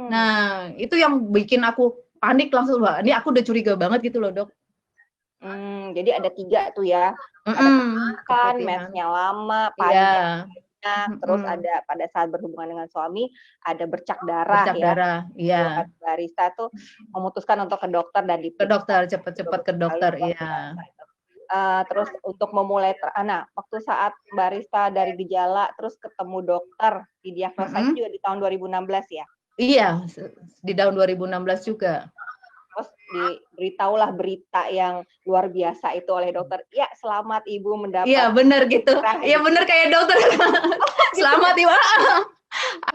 Nah, itu yang bikin aku panik langsung, Mbak. Ini aku udah curiga banget gitu loh, Dok. Jadi ada 3 tuh ya. Ada mensnya lama, panjang. Terus ada pada saat berhubungan dengan suami ada bercak darah. Iya. Barista tuh memutuskan untuk ke dokter dan ke dokter, cepat-cepat ke dokter, iya. Terus untuk memulai waktu saat barista dari gejala terus ketemu dokter, didiagnosa juga di tahun 2016 ya? Iya, di tahun 2016 juga. Terus diberitahulah berita yang luar biasa itu oleh dokter. Ya, selamat Ibu mendapat. Iya, benar gitu. Iya, benar kayak dokter. Selamat Ibu.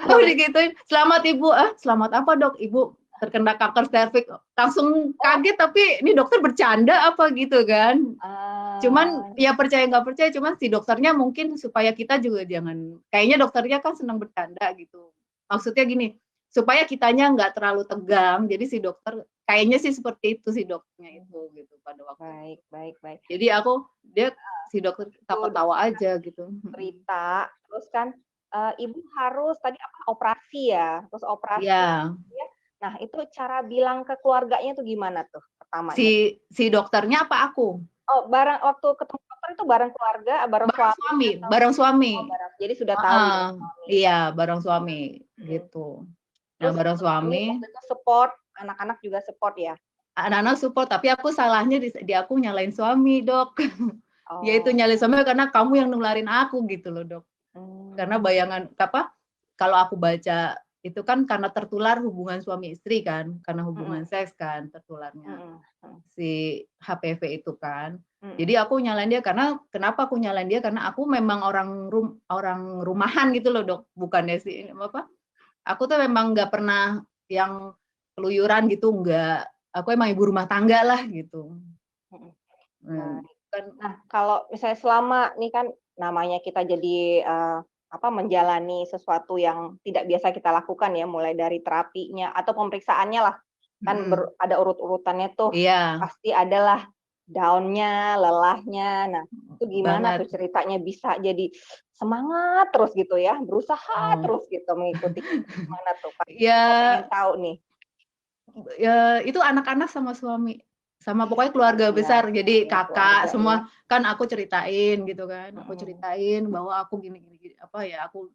Aku digituin. Selamat Ibu. Selamat apa, Dok? Ibu terkena kanker serviks. Langsung kaget, tapi ini dokter bercanda apa gitu kan? Cuman ya percaya nggak percaya, cuman si dokternya mungkin supaya kita juga jangan. Kayaknya dokternya kan senang bercanda gitu. Maksudnya gini, supaya kitanya nggak terlalu tegang. Jadi si dokter kayaknya sih seperti itu si dokternya itu gitu pada waktu. Baik. Jadi si dokter tawa-tawa aja gitu. Cerita, terus kan Ibu harus tadi operasi ya, terus operasi. Iya. Nah, itu cara bilang ke keluarganya tuh gimana tuh pertamanya? Si dokternya apa aku? Oh, waktu ketemu dokter itu bareng keluarga, bareng suami. Bareng suami. Jadi sudah tahu. Iya, bareng suami gitu. Nah, bareng suami. Support, anak-anak juga support ya? Anak-anak support, tapi aku salahnya di aku nyalain suami, Dok. Yaitu nyalain suami karena kamu yang nularin aku gitu loh, Dok. Karena bayangan kalau aku baca itu kan karena tertular hubungan suami istri kan, karena hubungan seks kan tertularnya si HPV itu kan. Jadi aku nyalain dia kenapa aku nyalain dia? Karena aku memang orang rumahan gitu loh, Dok. Bukannya sih aku tuh memang nggak pernah yang keluyuran gitu, nggak. Aku emang ibu rumah tangga lah gitu. Nah, kalau misalnya selama nih kan namanya kita jadi menjalani sesuatu yang tidak biasa kita lakukan ya, mulai dari terapinya atau pemeriksaannya lah, kan ada urut-urutannya tuh. Pasti adalah down-nya, lelahnya. Nah, itu gimana Banget. tuh ceritanya bisa jadi semangat terus gitu ya, berusaha terus gitu mengikuti gimana tuh Pak? Ya, Saya pengen tahu nih. ya itu anak-anak sama suami, sama pokoknya keluarga Iya, besar. Jadi ya keluarga kakak semua ya. kan aku ceritain gitu kan, aku ceritain bahwa aku gini, apa ya, aku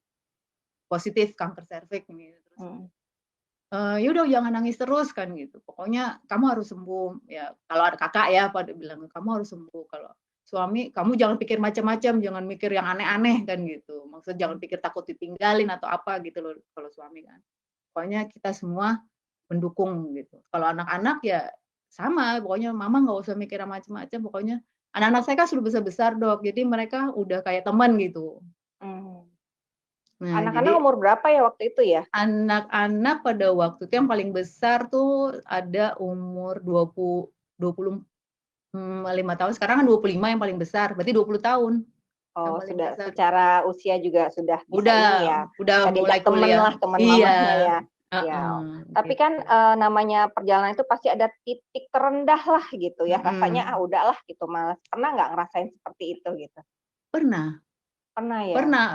positif kanker serviks gitu. Terus ya udah jangan nangis terus kan gitu. Pokoknya kamu harus sembuh. Ya kalau ada kakak ya pada bilang kamu harus sembuh. Kalau suami kamu jangan pikir macam-macam, jangan mikir yang aneh-aneh kan gitu. Maksud jangan pikir takut ditinggalin atau apa gitu loh kalau suami kan. Pokoknya kita semua mendukung gitu. Kalau anak-anak ya sama, pokoknya mama nggak usah mikir yang macam-macam. Pokoknya anak-anak saya kan sudah besar-besar dok, jadi mereka udah kayak teman gitu. Nah, Anak-anak jadi umur berapa ya waktu itu ya? anak-anak pada waktu itu yang paling besar tuh ada umur 25 tahun, sekarang kan 25 yang paling besar, berarti 20 tahun. Oh, paling sudah besar. secara usia juga sudah bisa ini ya. Udah Bisa mulai diajak temen kuliah. lah, teman Iya. mamanya ya. Ya. Tapi gitu. kan namanya perjalanan itu pasti ada titik terendah lah gitu ya. Rasanya udahlah gitu, malas. Pernah nggak ngerasain seperti itu gitu? Pernah. Pernah ya. Pernah.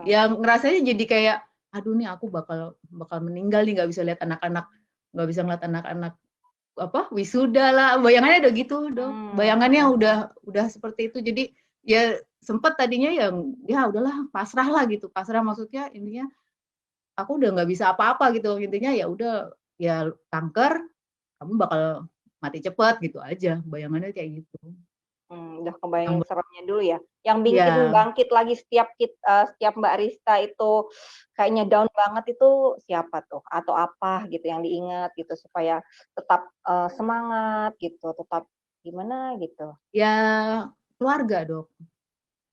Yang ngerasanya jadi kayak, aduh nih aku bakal meninggal nih, nggak bisa lihat anak-anak, nggak bisa ngeliat anak-anak apa wisuda lah. Bayangannya udah gitu dong. Bayangannya udah seperti itu. Jadi ya sempet tadinya ya udahlah pasrah lah gitu. Pasrah maksudnya intinya aku udah nggak bisa apa-apa gitu. Intinya ya udah ya kanker, kamu bakal mati cepat gitu aja. Bayangannya kayak gitu. Udah kebayang seremnya dulu ya. Yang bikin bangkit lagi setiap Mbak Rista itu kayaknya down banget itu siapa tuh? Atau apa gitu yang diingat gitu supaya tetap semangat gitu, tetap gimana gitu? Ya keluarga dok.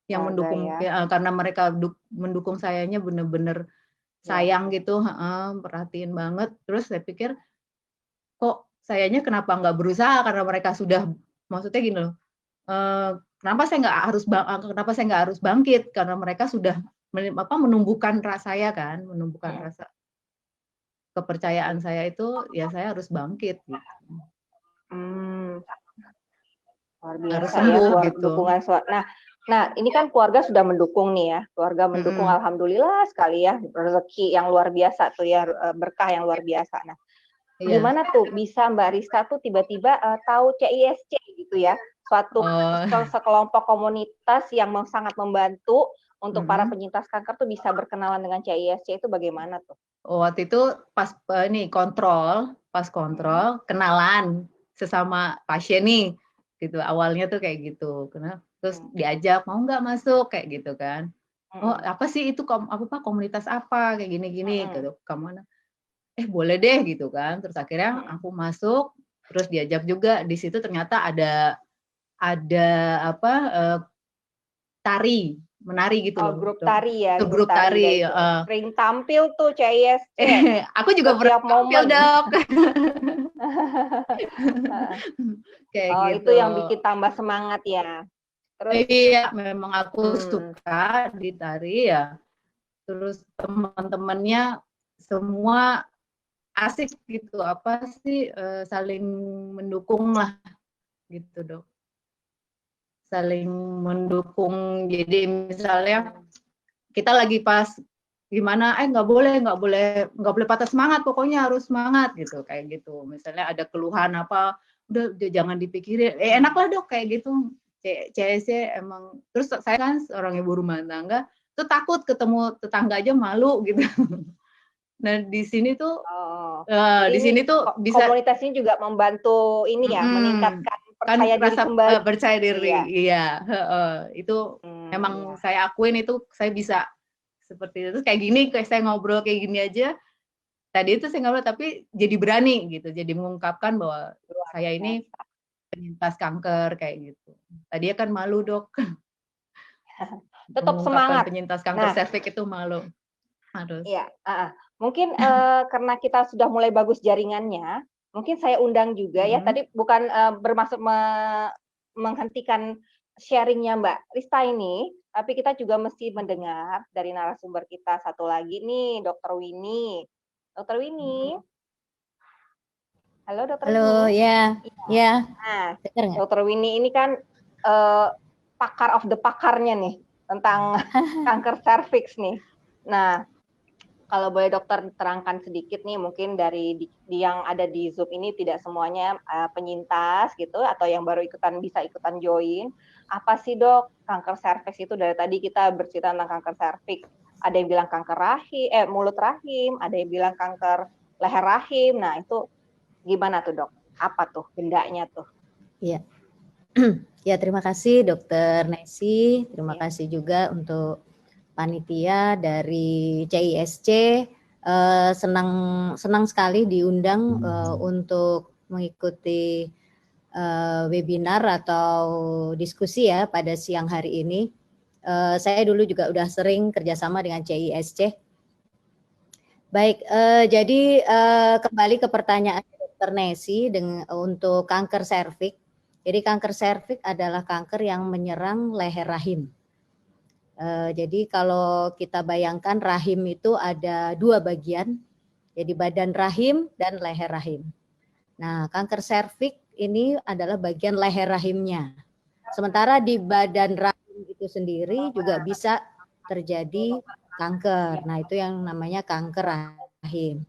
Yang Keluarga mendukung ya. karena mereka mendukung sayanya bener-bener sayang gitu, perhatiin banget. Terus saya pikir kok sayanya kenapa nggak berusaha karena mereka sudah, maksudnya gini loh, kenapa saya nggak harus bangkit karena mereka sudah menumbuhkan rasa saya kan, menumbuhkan rasa kepercayaan saya itu ya saya harus bangkit gitu. Luar biasa Harus sembuh ya gitu. dukungan. Nah ini kan keluarga sudah mendukung nih ya, keluarga mendukung alhamdulillah sekali ya, rezeki yang luar biasa tuh ya, berkah yang luar biasa. Nah, gimana tuh bisa Mbak Rista tuh tiba-tiba tahu CISC gitu ya, suatu sekelompok komunitas yang sangat membantu untuk para penyintas kanker tuh bisa berkenalan dengan CISC itu bagaimana tuh? Waktu itu pas pas kontrol kenalan sesama pasien nih gitu, awalnya tuh kayak gitu, terus diajak mau nggak masuk kayak gitu kan. Oh apa sih itu komunitas apa kayak gini-gini gitu, kamu boleh deh gitu kan. Terus akhirnya aku masuk, terus diajak juga di situ ternyata ada tari, menari gitu loh. Grup tari ya. Grup tari. Sering tampil tuh CISC. Aku juga pernah tampil dok. Kayak gitu. Itu yang bikin tambah semangat ya. Terus iya, memang aku suka di tari ya. Terus teman-temannya semua asik gitu, apa sih saling mendukung lah gitu dok. Saling mendukung. Jadi misalnya kita lagi pas gimana, nggak boleh patah semangat, pokoknya harus semangat gitu, kayak gitu. Misalnya ada keluhan apa, udah jangan dipikirin, enak lah dok kayak gitu. CISC emang, terus saya kan seorang ibu rumah tangga, tuh takut ketemu tetangga aja malu gitu. Nah di sini tuh, di sini tuh bisa komunitas ini juga membantu ini ya, meningkatkan percaya diri. Iya. Itu memang saya akuin itu saya bisa seperti itu. Kayak gini, kayak saya ngobrol kayak gini aja. Tadi itu saya ngobrol tapi jadi berani gitu, jadi mengungkapkan bahwa saya ini penyintas kanker kayak gitu. Tadinya kan malu dok. Tetap semangat. Penyintas kanker serviks itu malu. Harus. Iya. Mungkin karena kita sudah mulai bagus jaringannya, mungkin saya undang juga ya. Tadi bukan bermaksud menghentikan sharingnya Mbak Rista ini, tapi kita juga mesti mendengar dari narasumber kita satu lagi nih, Dr. Winnie. Dr. Winnie. Halo Dokter Halo, Winnie. ya, ya. Nah, Dengar nggak? Dokter Winnie ini kan pakar of the pakarnya nih tentang kanker serviks nih. Nah, kalau boleh dokter terangkan sedikit nih, mungkin dari yang ada di Zoom ini tidak semuanya penyintas gitu, atau yang baru bisa ikutan join. Apa sih dok kanker serviks itu? Dari tadi kita bercerita tentang kanker serviks. Ada yang bilang kanker mulut rahim, ada yang bilang kanker leher rahim. Nah itu gimana tuh dok? Apa tuh bendanya tuh? Iya. Ya, terima kasih Dokter Nesi. Terima kasih juga untuk panitia dari CISC. Senang sekali diundang untuk mengikuti webinar atau diskusi ya pada siang hari ini. Saya dulu juga udah sering kerjasama dengan CISC. Baik, jadi kembali ke pertanyaan Dokter Nesi untuk kanker serviks. Jadi kanker serviks adalah kanker yang menyerang leher rahim. Jadi kalau kita bayangkan rahim itu ada 2 bagian, jadi badan rahim dan leher rahim. Nah, kanker serviks ini adalah bagian leher rahimnya. Sementara di badan rahim itu sendiri juga bisa terjadi kanker. Nah, itu yang namanya kanker rahim.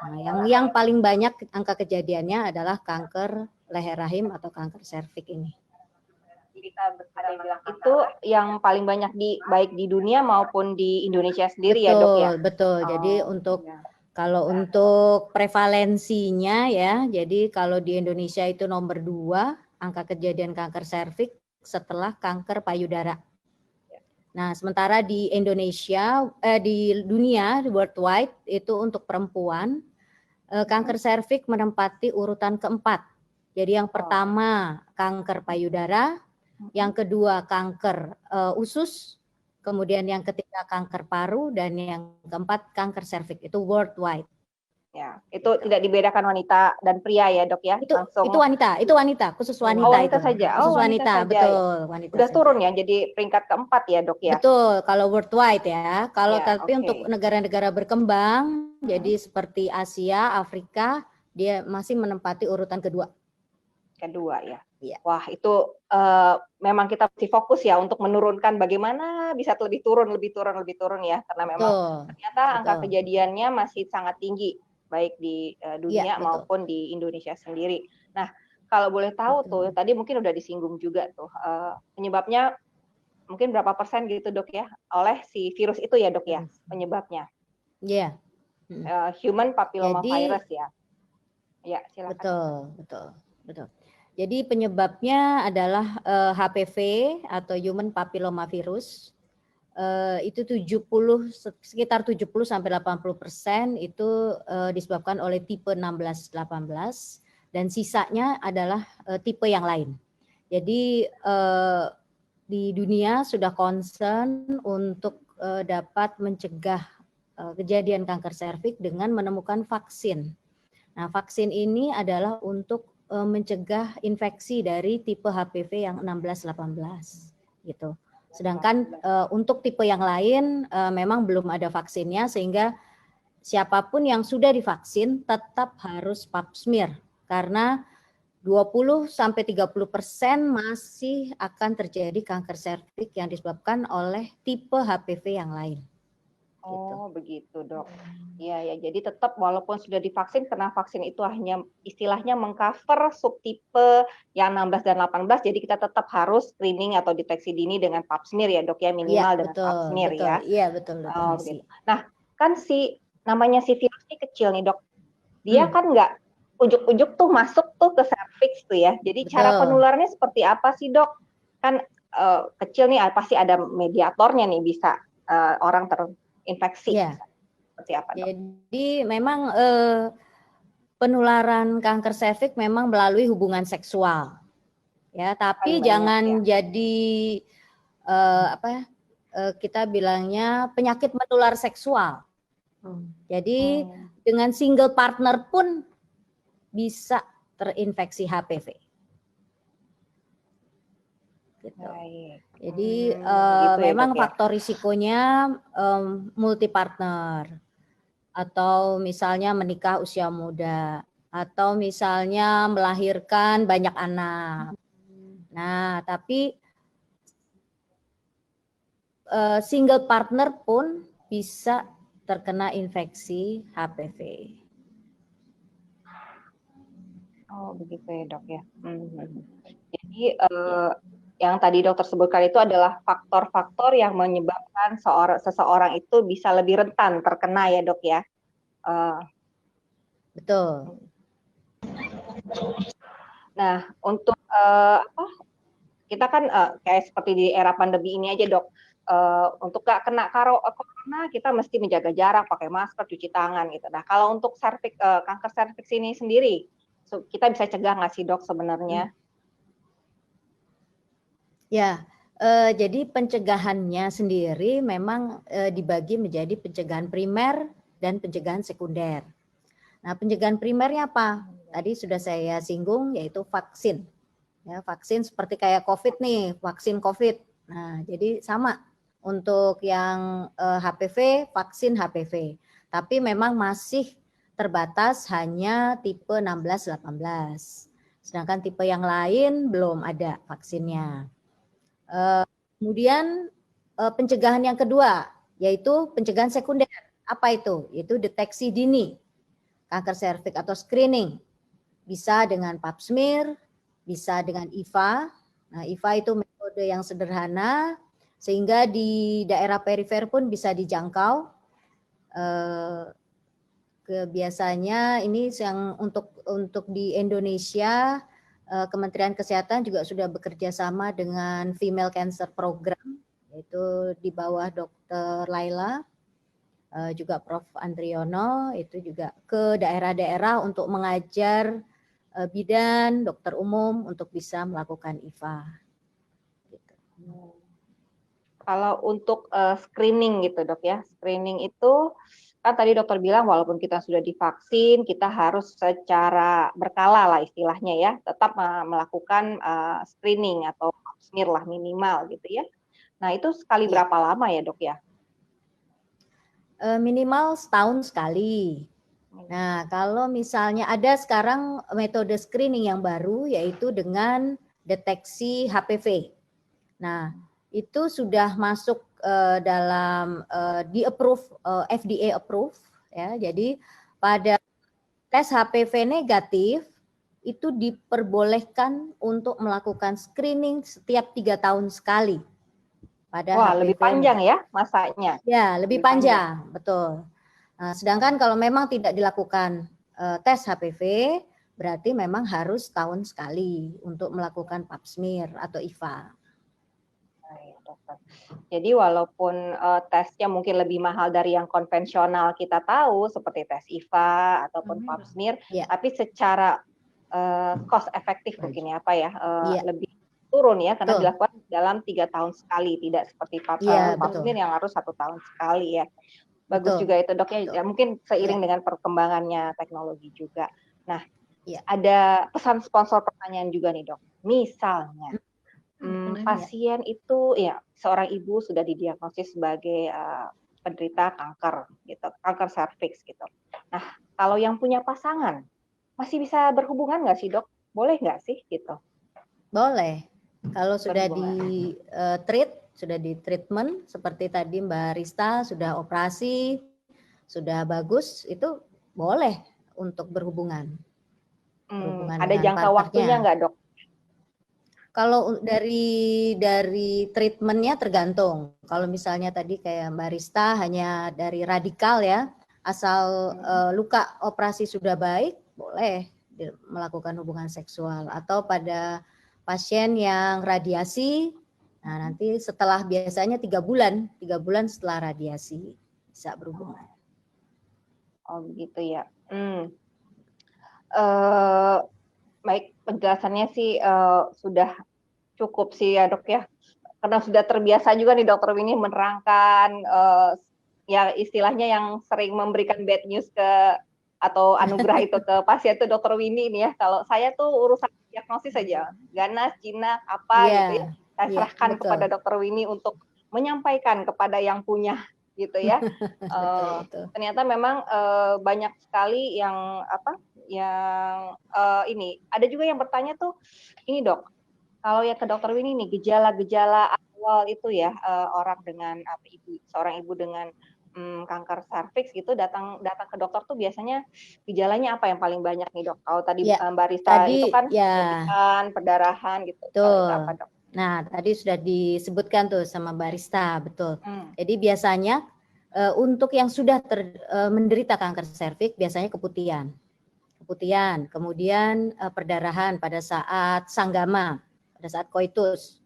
Nah, yang paling banyak angka kejadiannya adalah kanker leher rahim atau kanker serviks ini. Itu yang paling banyak baik di dunia maupun di Indonesia sendiri betul, ya dok ya? Betul, jadi kalau untuk prevalensinya ya, jadi kalau di Indonesia itu nomor 2 angka kejadian kanker serviks setelah kanker payudara. Nah, sementara di Indonesia, di dunia, worldwide itu untuk perempuan, kanker serviks menempati urutan keempat. Jadi yang pertama kanker payudara, yang kedua kanker usus, kemudian yang ketiga kanker paru, dan yang keempat kanker serviks. Itu worldwide. Ya, itu tidak dibedakan wanita dan pria ya dok ya? Itu wanita, khusus wanita. Wanita itu. saja. Khusus wanita, saja. betul. Wanita Udah saja. turun ya, jadi peringkat keempat ya dok ya? Betul, kalau worldwide ya. Kalau Ya, tapi untuk negara-negara berkembang, jadi seperti Asia, Afrika, dia masih menempati urutan kedua. Kedua ya. Iya. Wah itu memang kita mesti fokus ya untuk menurunkan bagaimana bisa lebih turun ya, karena memang ternyata angka kejadiannya masih sangat tinggi baik di dunia maupun di Indonesia sendiri. Nah kalau boleh tahu tuh tadi mungkin udah disinggung juga tuh penyebabnya mungkin berapa persen gitu dok ya oleh si virus itu ya dok ya penyebabnya? Iya. Human papilloma virus ya. Ya silakan. Betul. Jadi penyebabnya adalah HPV atau human papilloma virus. Itu sekitar 70 sampai 80% itu disebabkan oleh tipe 16-18 dan sisanya adalah tipe yang lain. Jadi di dunia sudah concern untuk dapat mencegah kejadian kanker serviks dengan menemukan vaksin. Nah, vaksin ini adalah untuk mencegah infeksi dari tipe HPV yang 16-18 gitu. Sedangkan untuk tipe yang lain memang belum ada vaksinnya sehingga siapapun yang sudah divaksin tetap harus pap smear karena 20 sampai 30% masih akan terjadi kanker serviks yang disebabkan oleh tipe HPV yang lain. Oh begitu dok. Iya ya, jadi tetap walaupun sudah divaksin karena vaksin itu hanya istilahnya mengcover subtipe yang 16 dan 18, jadi kita tetap harus screening atau deteksi dini dengan pap smear ya dok ya, minimal dengan pap smear ya. Iya betul. Gitu. Nah kan namanya si virus ini kecil nih dok, dia kan nggak ujuk-ujuk tuh masuk tuh ke serviks tuh ya. Jadi cara penularannya seperti apa sih dok? Kan kecil nih pasti ada mediatornya nih bisa orang infeksi seperti apa dok? Jadi memang penularan kanker serviks memang melalui hubungan seksual ya, tapi jangan jadi kita bilangnya penyakit menular seksual. Jadi dengan single partner pun bisa terinfeksi HPV. Gitu. Jadi memang faktor risikonya multi partner atau misalnya menikah usia muda atau misalnya melahirkan banyak anak. Nah, tapi single partner pun bisa terkena infeksi HPV. Oh, begitu ya, Dok ya. Jadi yang tadi dokter sebutkan itu adalah faktor-faktor yang menyebabkan seseorang itu bisa lebih rentan terkena ya, Dok ya. Betul. Nah, untuk kita kan kayak seperti di era pandemi ini aja, Dok. Untuk gak kena corona, kita mesti menjaga jarak, pakai masker, cuci tangan gitu. Nah, kalau untuk kanker serviks ini sendiri, kita bisa cegah nggak sih, Dok, sebenarnya? Ya, jadi pencegahannya sendiri memang dibagi menjadi pencegahan primer dan pencegahan sekunder. Nah, pencegahan primernya apa? Tadi sudah saya singgung, yaitu vaksin. Ya, vaksin seperti kayak COVID nih, vaksin COVID. Nah, jadi sama untuk yang HPV, vaksin HPV. Tapi memang masih terbatas hanya tipe 16-18. Sedangkan tipe yang lain belum ada vaksinnya. Kemudian pencegahan yang kedua, yaitu pencegahan sekunder. Apa itu? Yaitu deteksi dini kanker serviks atau screening. Bisa dengan pap smear, bisa dengan IVA. Nah, IVA itu metode yang sederhana, sehingga di daerah perifer pun bisa dijangkau. Biasanya ini yang untuk di Indonesia, Kementerian Kesehatan juga sudah bekerja sama dengan Female Cancer Program, yaitu di bawah Dr. Laila, juga Prof. Andriono, itu juga ke daerah-daerah untuk mengajar bidan, dokter umum untuk bisa melakukan IVA. Gitu. Kalau untuk screening gitu, Dok ya, screening itu kan tadi dokter bilang walaupun kita sudah divaksin, kita harus secara berkala lah istilahnya ya, tetap melakukan screening atau smear lah minimal gitu ya. Nah, itu sekali berapa lama ya, Dok ya? Minimal setahun sekali. Nah, kalau misalnya ada sekarang metode screening yang baru, yaitu dengan deteksi HPV. Nah, itu sudah masuk dalam FDA approve ya. Jadi pada tes HPV negatif itu diperbolehkan untuk melakukan screening setiap 3 tahun sekali. Pada lebih panjang ya masanya. Ya, lebih panjang, betul. Nah, sedangkan kalau memang tidak dilakukan tes HPV, berarti memang harus tahun sekali untuk melakukan pap smear atau IVA. Jadi walaupun tesnya mungkin lebih mahal dari yang konvensional kita tahu seperti tes IVA ataupun pap smear, tapi secara cost efektif mungkin ya apa ya lebih turun ya karena dilakukan dalam 3 tahun sekali, tidak seperti pap smear yang harus 1 tahun sekali ya. Bagus juga itu, Dok ya. Mungkin seiring dengan perkembangannya teknologi juga. Nah, ada pesan sponsor pertanyaan juga nih, Dok. Misalnya pasien itu ya seorang ibu sudah didiagnosis sebagai penderita kanker gitu, kanker serviks gitu. Nah, kalau yang punya pasangan masih bisa berhubungan nggak sih, Dok? Boleh nggak sih gitu? Boleh. Kalau sudah sudah di treatment seperti tadi Mbak Rista sudah operasi, sudah bagus, itu boleh untuk berhubungan. Ada jangka waktunya nggak, Dok? Kalau dari treatmentnya tergantung. Kalau misalnya tadi kayak Mbak Rista hanya dari radikal ya, asal luka operasi sudah baik, boleh melakukan hubungan seksual. Atau pada pasien yang radiasi, nah nanti setelah biasanya 3 bulan setelah radiasi bisa berhubungan. Oh begitu ya. Baik, penjelasannya sih sudah cukup sih ya, Dok ya. Karena sudah terbiasa juga nih Dokter Winnie menerangkan ya istilahnya yang sering memberikan bad news atau anugerah itu ke pasien itu Dokter Winnie nih ya. Kalau saya tuh urusan diagnosis saja, ganas, jinak, apa gitu ya. Saya serahkan kepada Dokter Winnie untuk menyampaikan kepada yang punya gitu ya. Ternyata memang banyak sekali yang ini ada juga yang bertanya tuh, ini dok, kalau ya ke dokter Winnie nih gejala-gejala awal itu ya orang dengan seorang ibu dengan kanker serviks gitu datang ke dokter tuh biasanya gejalanya apa yang paling banyak nih dok? Kalau tadi Mbak Rista tadi, itu kan ya, perdarahan gitu. Kalau itu apa dok? Nah, tadi sudah disebutkan tuh sama Mbak Rista, betul. Jadi biasanya untuk yang sudah menderita kanker serviks biasanya keputihan, kemudian perdarahan pada saat sanggama, pada saat koitus,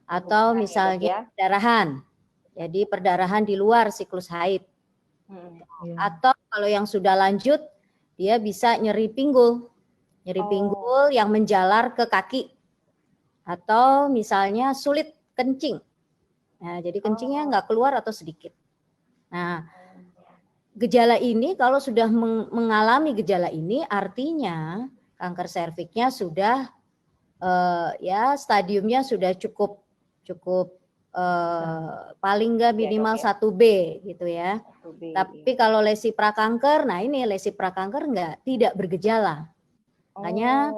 atau misalnya perdarahan, jadi perdarahan di luar siklus haid, atau kalau yang sudah lanjut dia bisa nyeri pinggul yang menjalar ke kaki. Atau misalnya sulit kencing, nah, jadi kencingnya nggak keluar atau sedikit. Nah, gejala ini kalau sudah mengalami gejala ini artinya kanker serviksnya sudah ya stadiumnya sudah cukup paling nggak minimal 1B gitu ya. 1B, tapi kalau lesi prakanker, nah ini lesi prakanker tidak bergejala. Makanya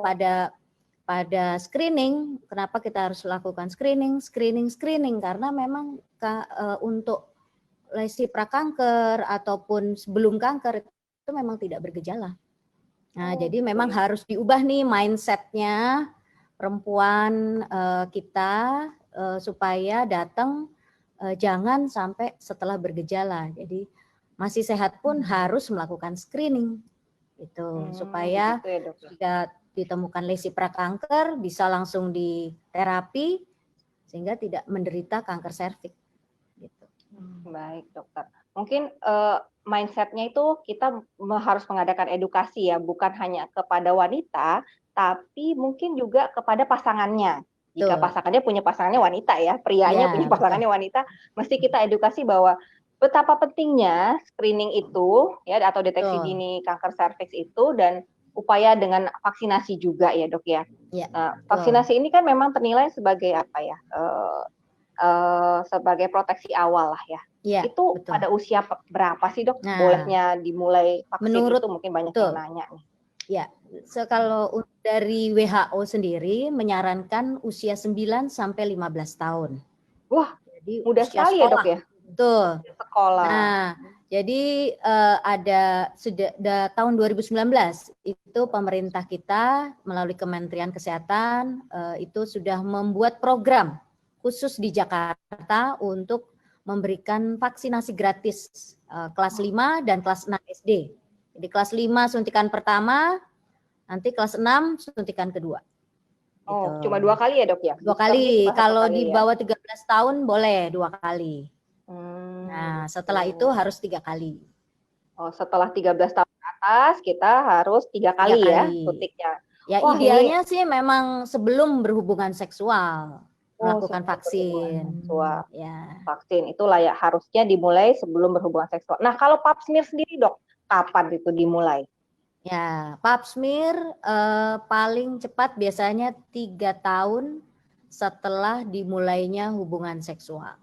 pada screening, kenapa kita harus lakukan screening karena memang untuk lesi prakanker ataupun sebelum kanker itu memang tidak bergejala. Nah, jadi memang harus diubah nih mindsetnya perempuan kita supaya datang jangan sampai setelah bergejala. Jadi masih sehat pun harus melakukan screening itu supaya jika ditemukan lesi prakanker bisa langsung diterapi sehingga tidak menderita kanker serviks. Gitu. Baik dokter. Mungkin mindsetnya itu kita harus mengadakan edukasi ya, bukan hanya kepada wanita, tapi mungkin juga kepada pasangannya. Jika pasangannya punya pasangannya wanita ya, prianya punya pasangannya wanita, mesti kita edukasi bahwa betapa pentingnya screening itu ya atau deteksi dini kanker serviks itu dan upaya dengan vaksinasi juga ya dok ya. Nah, vaksinasi ini kan memang ternilai sebagai apa ya? Sebagai proteksi awal lah ya. Itu pada usia berapa sih dok? Bolehnya dimulai vaksin menurut, itu mungkin banyak yang nanya nih. Ya, kalau dari WHO sendiri menyarankan usia 9 sampai 15 tahun. Wah, jadi mudah sekali ya dok ya. Betul. Sekolah. Nah, jadi ada tahun 2019 itu pemerintah kita melalui Kementerian Kesehatan itu sudah membuat program khusus di Jakarta untuk memberikan vaksinasi gratis kelas 5 dan kelas 6 SD. Jadi kelas 5 suntikan pertama, nanti kelas 6 suntikan kedua. Oh, cuma 2 kali ya dok ya? 2 kali. Kalau di bawah 13 tahun boleh 2 kali. Nah, setelah itu harus 3 kali. Oh, setelah 13 tahun ke atas kita harus 3 kali ya suntiknya. Ya, idealnya sih memang sebelum berhubungan seksual melakukan vaksin. Ya. Vaksin itulah ya harusnya dimulai sebelum berhubungan seksual. Nah, kalau pap smear sendiri dok, kapan itu dimulai? Ya, pap smear paling cepat biasanya 3 tahun setelah dimulainya hubungan seksual.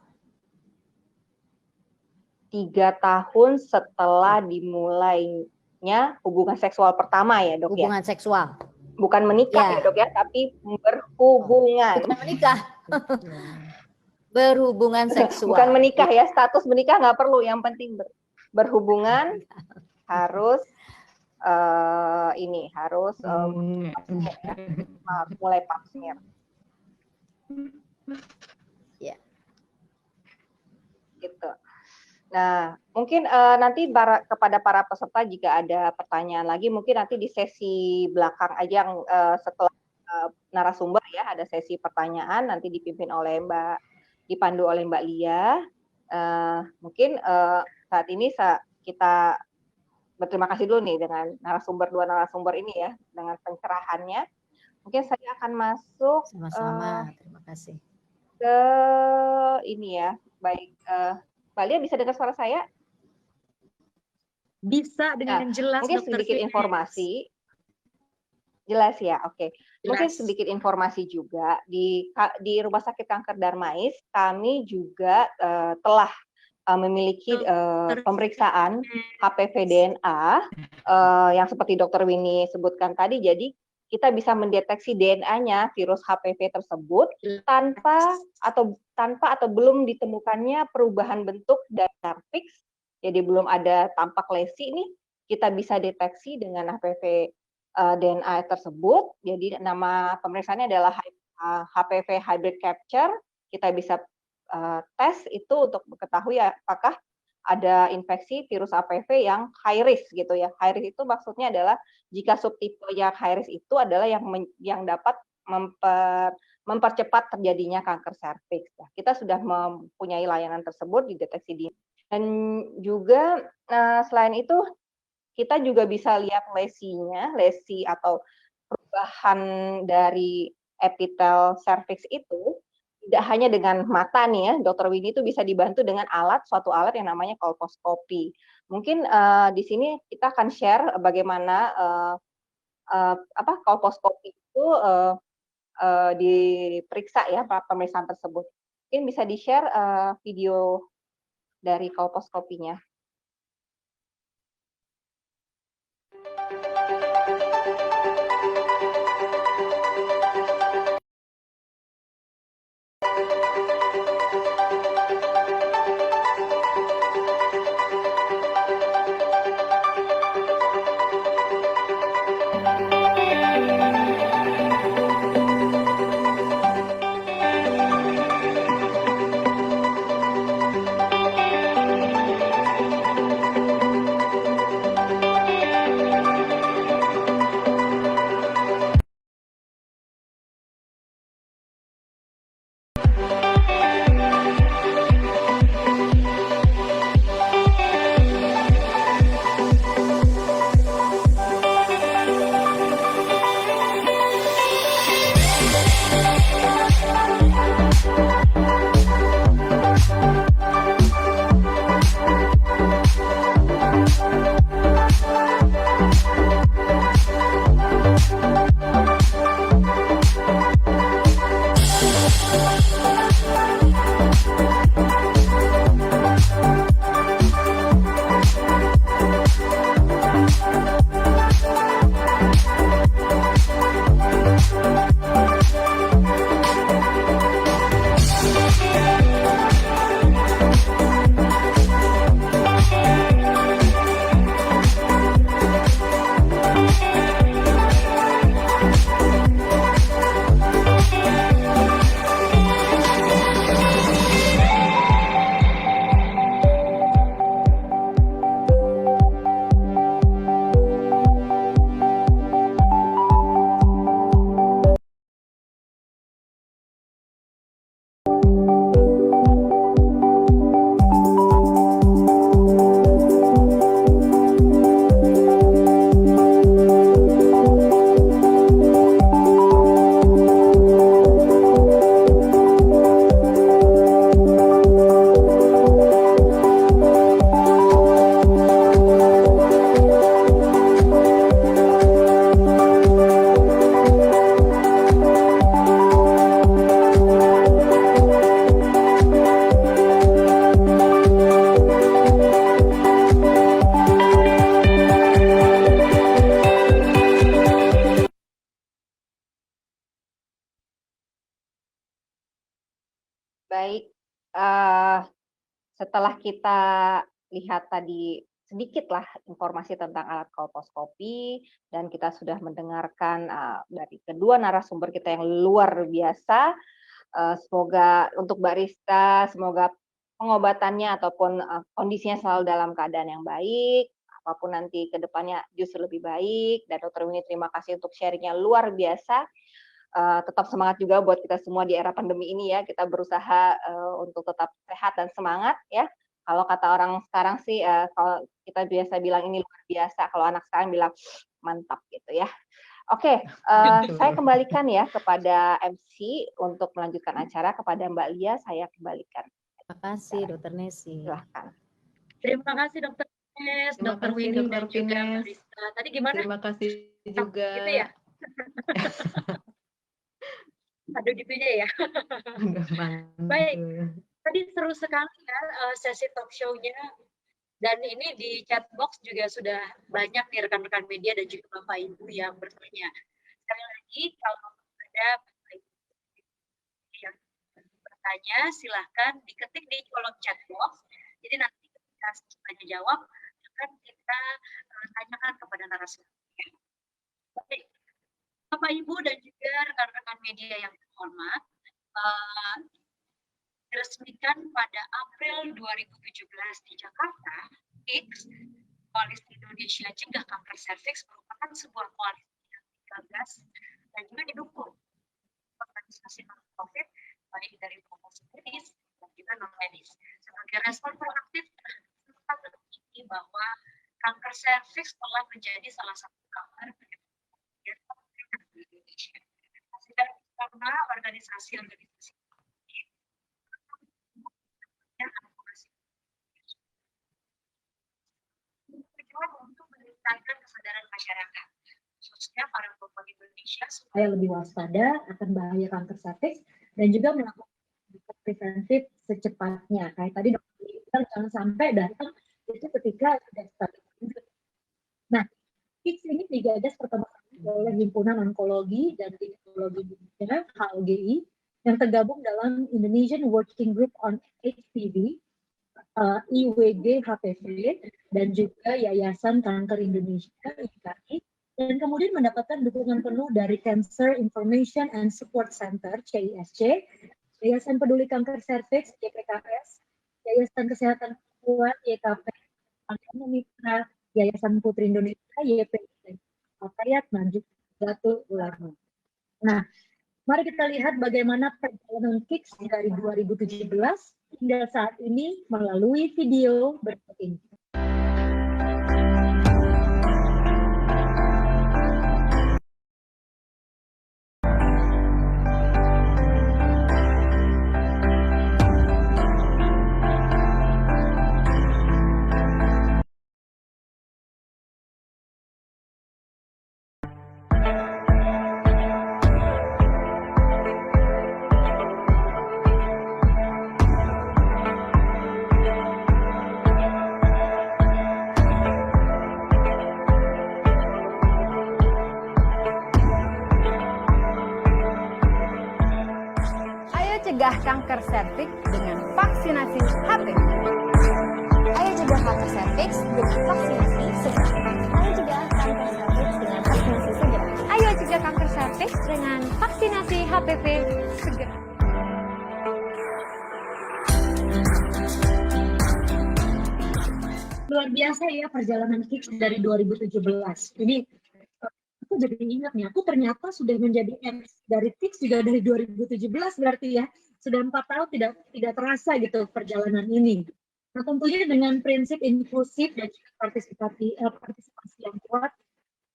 3 tahun setelah dimulainya hubungan seksual pertama ya dok ya? Hubungan seksual. Bukan menikah ya dok ya, tapi berhubungan. Bukan menikah. Berhubungan seksual. Bukan menikah ya, status menikah nggak perlu, yang penting berhubungan harus harus mulai pap smear. Ya. Gitu. Nah, mungkin nanti kepada para peserta jika ada pertanyaan lagi, mungkin nanti di sesi belakang aja yang setelah narasumber ya, ada sesi pertanyaan nanti dipimpin oleh dipandu oleh Mbak Lia. Mungkin saat ini kita berterima kasih dulu nih dengan dua narasumber ini ya, dengan pencerahannya. Mungkin saya akan masuk. Sama-sama, terima kasih. Ke ini ya, baik. Mbak Lia bisa dengar suara saya? Bisa dengan jelas. Mungkin sedikit informasi. Jelas ya, oke. Mungkin sedikit informasi juga di Rumah Sakit Kanker Darmais kami juga telah memiliki pemeriksaan HPV DNA yang seperti Dr. Winnie sebutkan tadi. Jadi kita bisa mendeteksi DNA-nya virus HPV tersebut tanpa atau belum ditemukannya perubahan bentuk dari serviks. Jadi belum ada tampak lesi nih, kita bisa deteksi dengan HPV DNA tersebut. Jadi nama pemeriksaannya adalah HPV hybrid capture. Kita bisa tes itu untuk mengetahui apakah ada infeksi virus HPV yang high risk gitu ya. High risk itu maksudnya adalah jika subtipe yang high risk itu adalah yang dapat mempercepat terjadinya kanker serviks. Nah, kita sudah mempunyai layanan tersebut di deteksi dini. Dan juga selain itu kita juga bisa lihat lesi atau perubahan dari epitel serviks itu tidak hanya dengan mata nih ya, Dr. Winnie itu bisa dibantu dengan suatu alat yang namanya kolposkopi. Mungkin di sini kita akan share bagaimana kolposkopi itu diperiksa ya pemeriksaan tersebut. Mungkin bisa di-share video dari kolposkopinya. Baik, setelah kita lihat tadi sedikitlah informasi tentang alat kolposkopi dan kita sudah mendengarkan dari kedua narasumber kita yang luar biasa. Semoga untuk Mbak Rista, semoga pengobatannya ataupun kondisinya selalu dalam keadaan yang baik, apapun nanti ke depannya justru lebih baik. Dan Dr. Winnie terima kasih untuk sharingnya luar biasa. Tetap semangat juga buat kita semua di era pandemi ini ya, kita berusaha untuk tetap sehat dan semangat ya. Kalau kata orang sekarang sih, kalau kita biasa bilang ini luar biasa, kalau anak sekarang bilang mantap gitu ya. Oke, saya kembalikan ya kepada MC untuk melanjutkan acara. Kepada Mbak Lia, saya kembalikan. Terima kasih, Dr. Nesi. Silahkan. Terima kasih, Dr. Nes, Dr. Winnie, dan juga Mbak Rista. Tadi gimana? Terima kasih juga. Gitu ya? Aduh gitu aja ya. Baik. Tadi seru sekali ya sesi talk show-nya. Dan ini di chat box juga sudah banyak nih rekan-rekan media dan juga Bapak Ibu yang bertanya. Sekali lagi, kalau ada Bapak Ibu yang bertanya, silahkan diketik di kolom chat box. Jadi nanti ketika tanya jawab, akan kita tanyakan kepada narasumber. Baik, Bapak Ibu dan juga rekan-rekan media yang terhormat, diresmikan pada April 2017 di Jakarta, KICS, Koalisi Indonesia Cegah Kanker Serviks merupakan sebuah koalisi yang digagas dan juga didukung organisasi non-profit baik dari promosi medis dan juga non-medis. Sebagai respon proaktif terhadap ini bahwa kanker serviks telah menjadi salah satu kanker di Indonesia. Karena organisasi-organisasi untuk meningkatkan kesadaran masyarakat, khususnya para perempuan Indonesia supaya lebih waspada akan bahaya kanker serviks dan juga melakukan preventif secepatnya. Kayak tadi dokter bilang jangan sampai datang itu ketika sudah stabil. Nah, KICS ini digagas pertama kali oleh Himpunan Onkologi dan Ginekologi Indonesia (HOGI) yang tergabung dalam Indonesian Working Group on HPV, IWG HPV, dan juga Yayasan Kanker Indonesia (YKI), dan kemudian mendapatkan dukungan penuh dari Cancer Information and Support Center (CISC), Yayasan Peduli Kanker Serviks (YPKS), Yayasan Kesehatan Perempuan (YKP), Agama Mitra, Yayasan Putri Indonesia (YPI), Al-Hayat, dan juga Datul Ulama. Nah, mari kita lihat bagaimana perjalanan KICS dari 2017 hingga saat ini melalui video berikut ini. Cegah kanker serviks dengan vaksinasi HPV. Ayo cegah kanker serviks dengan vaksinasi segera. Ayo cegah kanker serviks dengan vaksinasi segera. Ayo cegah kanker serviks dengan vaksinasi HPV segera. Luar biasa ya perjalanan KICS dari 2017. Ini aku jadi ingat nih, aku ternyata sudah menjadi MC dari KICS juga dari 2017 berarti ya. Sudah 4 tahun tidak terasa gitu perjalanan ini. Nah, tentunya dengan prinsip inklusif dan juga partisipasi yang kuat,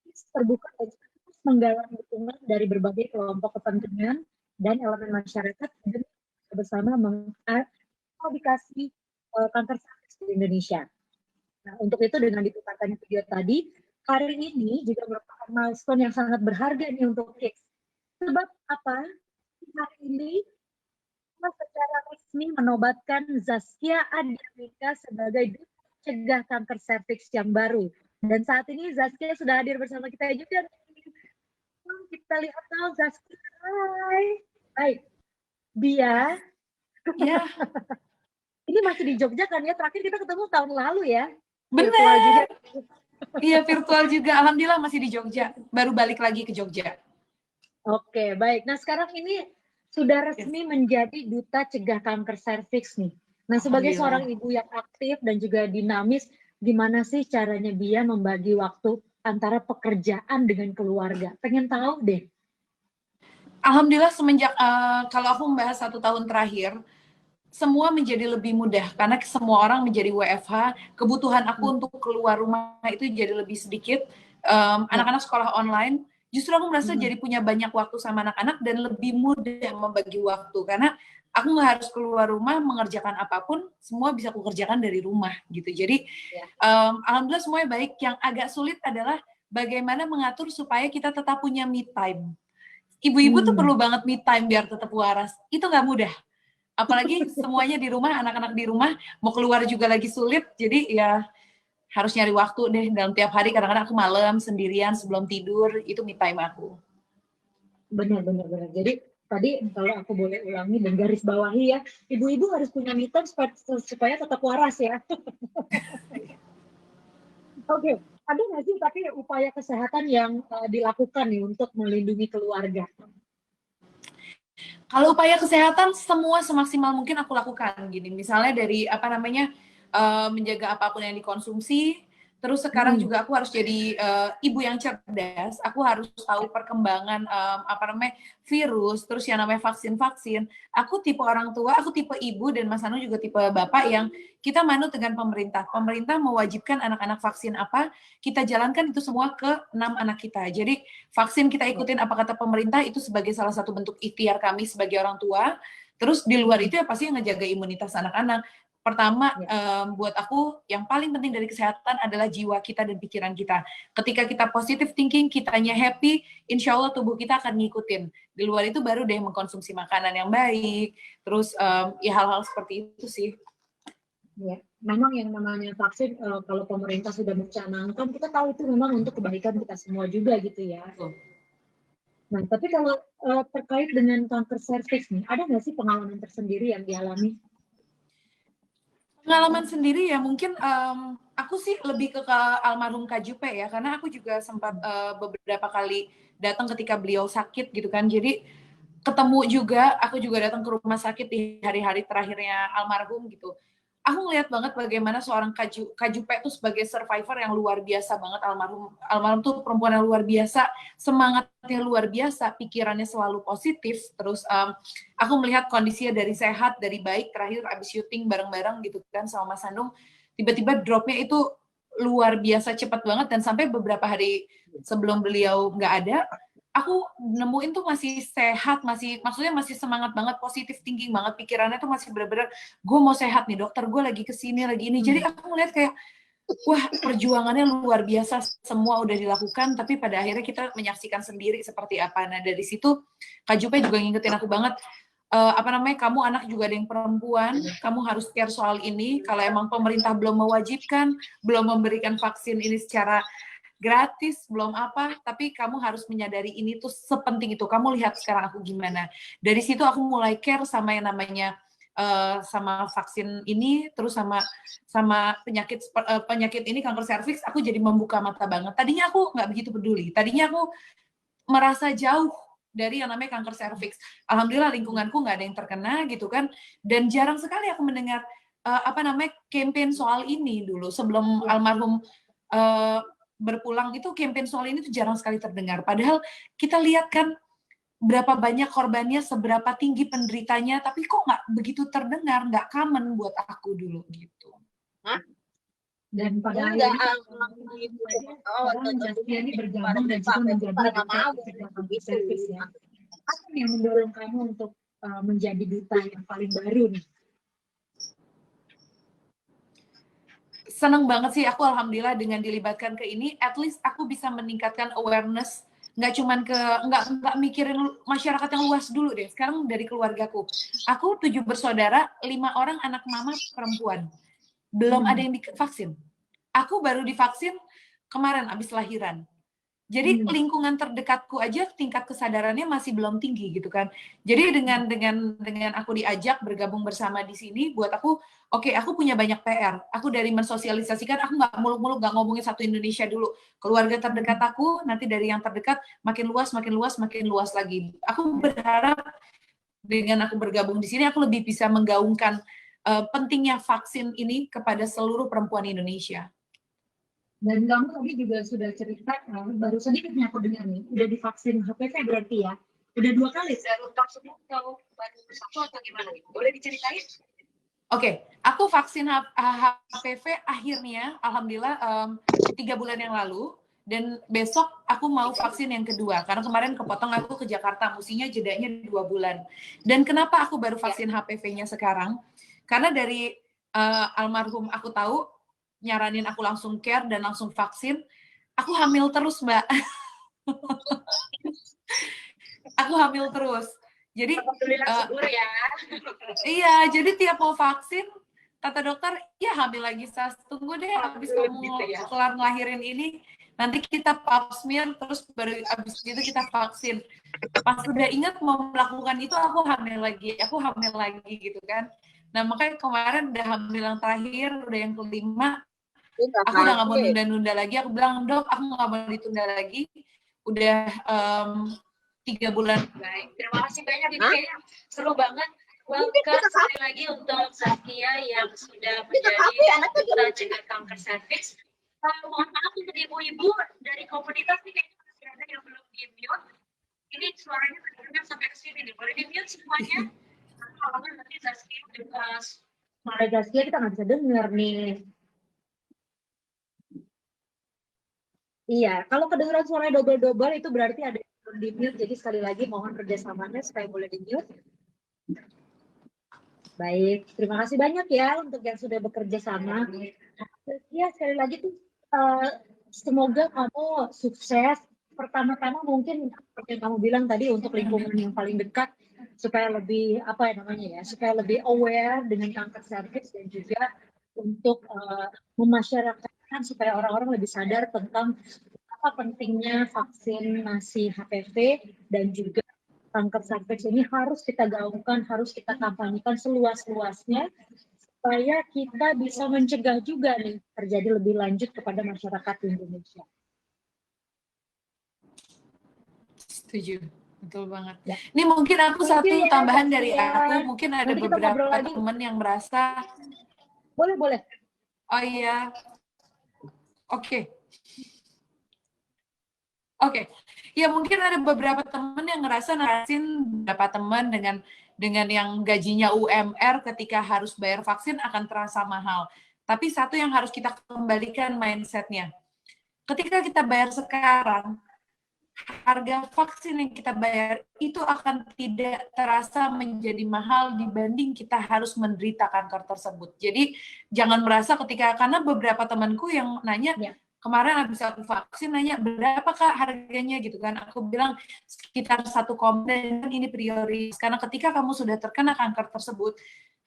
KICS terbuka dan terus menggalang dukungan dari berbagai kelompok kepentingan dan elemen masyarakat dan bersama mengedukasi kanker serviks di Indonesia. Nah, untuk itu dengan diputarkan video tadi, hari ini juga merupakan milestone yang sangat berharga nih untuk KICS. Sebab apa? Hari ini secara resmi menobatkan Zaskia Adiyamika sebagai Duta Cegah Kanker Serviks yang baru. Dan saat ini Zaskia sudah hadir bersama kita juga. Kita lihat dong Zaskia. Hai. Baik. Bia. Ya. Ini masih di Jogja kan ya? Terakhir kita ketemu tahun lalu ya. Benar. Iya, virtual juga. Alhamdulillah masih di Jogja. Baru balik lagi ke Jogja. Oke, baik. Nah, sekarang ini sudah resmi menjadi Duta Cegah Kanker Serviks nih. Nah, sebagai seorang ibu yang aktif dan juga dinamis, gimana sih caranya Bia membagi waktu antara pekerjaan dengan keluarga? Pengen tahu deh. Alhamdulillah semenjak kalau aku membahas 1 tahun terakhir, semua menjadi lebih mudah karena semua orang menjadi WFH. Kebutuhan aku untuk keluar rumah itu jadi lebih sedikit. Anak-anak sekolah online. Justru aku merasa jadi punya banyak waktu sama anak-anak dan lebih mudah membagi waktu karena aku nggak harus keluar rumah mengerjakan apapun, semua bisa aku kerjakan dari rumah gitu. Jadi alhamdulillah semuanya baik. Yang agak sulit adalah bagaimana mengatur supaya kita tetap punya me time. Ibu-ibu tuh perlu banget me time biar tetap waras. Itu nggak mudah. Apalagi semuanya di rumah, anak-anak di rumah, mau keluar juga lagi sulit, jadi ya harus nyari waktu deh dalam tiap hari. Kadang-kadang aku malam sendirian sebelum tidur, itu me time aku. Benar. Jadi tadi kalau aku boleh ulangi dan garis bawahi ya, ibu-ibu harus punya me time supaya tetap waras ya. Oke, ada nggak sih tapi upaya kesehatan yang dilakukan nih untuk melindungi keluarga? Kalau upaya kesehatan semua semaksimal mungkin aku lakukan gini. Misalnya dari menjaga apapun yang dikonsumsi. Terus sekarang juga aku harus jadi ibu yang cerdas. Aku harus tahu perkembangan virus, terus yang namanya vaksin-vaksin. Aku tipe orang tua, aku tipe ibu, dan Mas Anu juga tipe bapak yang kita manut dengan pemerintah. Pemerintah mewajibkan anak-anak vaksin apa, kita jalankan itu semua ke 6 anak kita. Jadi vaksin kita ikutin apa kata pemerintah, itu sebagai salah satu bentuk ikhtiar kami sebagai orang tua. Terus di luar itu ya pasti ngejaga imunitas anak-anak. Pertama, buat aku yang paling penting dari kesehatan adalah jiwa kita dan pikiran kita. Ketika kita positive thinking, kitanya happy, insya Allah tubuh kita akan ngikutin. Di luar itu baru deh mengkonsumsi makanan yang baik, terus ya hal-hal seperti itu sih. Ya, memang yang namanya vaksin, kalau pemerintah sudah mencanangkan, kita tahu itu memang untuk kebaikan kita semua juga gitu ya. Nah, tapi kalau terkait dengan kanker serviks nih, ada nggak sih pengalaman tersendiri yang dialami? Pengalaman sendiri ya mungkin aku sih lebih ke almarhum Kak Jupe ya, karena aku juga sempat beberapa kali datang ketika beliau sakit gitu kan. Jadi ketemu juga, aku juga datang ke rumah sakit di hari-hari terakhirnya almarhum gitu. Aku ngeliat banget bagaimana seorang Kak Jupe itu sebagai survivor yang luar biasa banget. Almarhum tuh perempuan yang luar biasa, semangatnya luar biasa, pikirannya selalu positif. Terus aku melihat kondisinya dari sehat, dari baik, terakhir abis syuting bareng-bareng gitu kan sama Mas Anung, tiba-tiba dropnya itu luar biasa cepat banget, dan sampai beberapa hari sebelum beliau nggak ada, aku nemuin tuh masih sehat, maksudnya masih semangat banget, positif thinking banget, pikirannya tuh masih bener-bener, gue mau sehat nih dokter, gue lagi kesini, lagi ini. Jadi aku ngeliat kayak, wah perjuangannya luar biasa, semua udah dilakukan, tapi pada akhirnya kita menyaksikan sendiri seperti apa. Nah dari situ, Kak Jupe juga ngingetin aku banget, kamu anak juga ada yang perempuan, kamu harus care soal ini. Kalau emang pemerintah belum mewajibkan, belum memberikan vaksin ini secara gratis, belum apa, tapi kamu harus menyadari ini tuh sepenting itu. Kamu lihat sekarang aku gimana. Dari situ aku mulai care sama yang namanya sama vaksin ini, terus sama penyakit ini, kanker serviks. Aku jadi membuka mata banget. Tadinya aku nggak begitu peduli. Tadinya aku merasa jauh dari yang namanya kanker serviks. Alhamdulillah lingkunganku nggak ada yang terkena gitu kan. Dan jarang sekali aku mendengar campaign soal ini dulu sebelum almarhum berpulang, itu campaign soal ini tuh jarang sekali terdengar. Padahal kita lihat kan berapa banyak korbannya, seberapa tinggi penderitanya, tapi kok nggak begitu terdengar, nggak common buat aku dulu gitu. Dan pada akhirnya ini bergabung dan juga menjadi duta serviks ya. Apa yang mendorong kamu untuk menjadi duta yang paling baru nih? Seneng banget sih aku, alhamdulillah dengan dilibatkan ke ini, at least aku bisa meningkatkan awareness, nggak mikirin masyarakat yang luas dulu deh. Sekarang dari keluargaku, aku 7 bersaudara, 5 orang anak mama perempuan, belum ada yang divaksin. Aku baru divaksin kemarin abis lahiran. Jadi lingkungan terdekatku aja tingkat kesadarannya masih belum tinggi gitu kan. Jadi dengan aku diajak bergabung bersama di sini, buat aku, oke, aku punya banyak PR. Aku dari mensosialisasikan, aku nggak muluk-muluk, nggak ngomongin satu Indonesia dulu. Keluarga terdekat aku, nanti dari yang terdekat makin luas lagi. Aku berharap dengan aku bergabung di sini, aku lebih bisa menggaungkan pentingnya vaksin ini kepada seluruh perempuan Indonesia. Dan kamu tadi juga sudah cerita, baru sedikit nih aku dengar nih, udah divaksin HPV berarti ya? Udah 2 kali? Maksudnya kalau baru 1 atau gimana nih? Boleh diceritain? Oke, aku vaksin HPV akhirnya, alhamdulillah 3 bulan yang lalu, dan besok aku mau vaksin yang kedua, karena kemarin kepotong aku ke Jakarta, mestinya jedanya 2 bulan. Dan kenapa aku baru vaksin HPV-nya sekarang? Karena dari almarhum aku tahu, nyaranin aku langsung care dan langsung vaksin, aku hamil terus, Mbak. Aku hamil terus. Jadi Alhamdulillah subur ya. iya, jadi tiap mau vaksin kata dokter, ya hamil lagi Sas. Tunggu deh habis kamu Gitu ya. kelar ngelahirin ini, nanti kita pap smear terus baru habis itu kita vaksin. Pas udah ingat mau melakukan itu aku hamil lagi gitu kan. Nah makanya kemarin udah hamil yang terakhir, udah yang kelima, aku udah nggak mau nunda-nunda lagi. Aku bilang, dok, aku nggak mau ditunda lagi. Udah 3 bulan. Baik, terima kasih banyak. Ini kayaknya seru banget. Welcome sekali lagi untuk Saskia yang sudah menjadi duta cegah kanker serviks. Mohon maaf untuk ibu-ibu dari komunitas ini kayaknya masih ada yang belum di-mute. Ini suaranya terdengar sampai ke sini nih. Boleh di-mute semuanya? Kalau nanti Saskia Suara Saskia kita nggak bisa dengar nih. Iya, kalau kedengaran suara double-double itu berarti ada yang belum di-mute. Jadi sekali lagi mohon kerjasamanya supaya boleh di-mute. Baik, terima kasih banyak ya untuk yang sudah bekerja sama. Ya, sekali lagi tuh semoga kamu sukses. Pertama-tama mungkin seperti yang kamu bilang tadi untuk lingkungan yang paling dekat supaya lebih supaya lebih aware dengan kanker serviks dan juga untuk memasyarakatkan supaya orang-orang lebih sadar tentang apa pentingnya vaksinasi HPV dan juga kanker serviks ini harus kita gaungkan, harus kita kampanyekan seluas-luasnya supaya kita bisa mencegah juga nih terjadi lebih lanjut kepada masyarakat Indonesia. Setuju, betul banget. Ya. Ini mungkin aku satu tambahan dari aku, mungkin ada beberapa teman yang merasa. Boleh. Oh iya, oke. Ya mungkin ada beberapa teman yang ngerasa narasin beberapa teman dengan yang gajinya UMR ketika harus bayar vaksin akan terasa mahal. Tapi satu yang harus kita kembalikan mindset-nya. Ketika kita bayar sekarang, harga vaksin yang kita bayar itu akan tidak terasa menjadi mahal dibanding kita harus menderita kanker tersebut. Jadi jangan merasa karena beberapa temanku yang nanya, kemarin habis aku vaksin nanya berapa Kak harganya gitu kan. Aku bilang sekitar 1,5 dan ini prioritas. Karena ketika kamu sudah terkena kanker tersebut,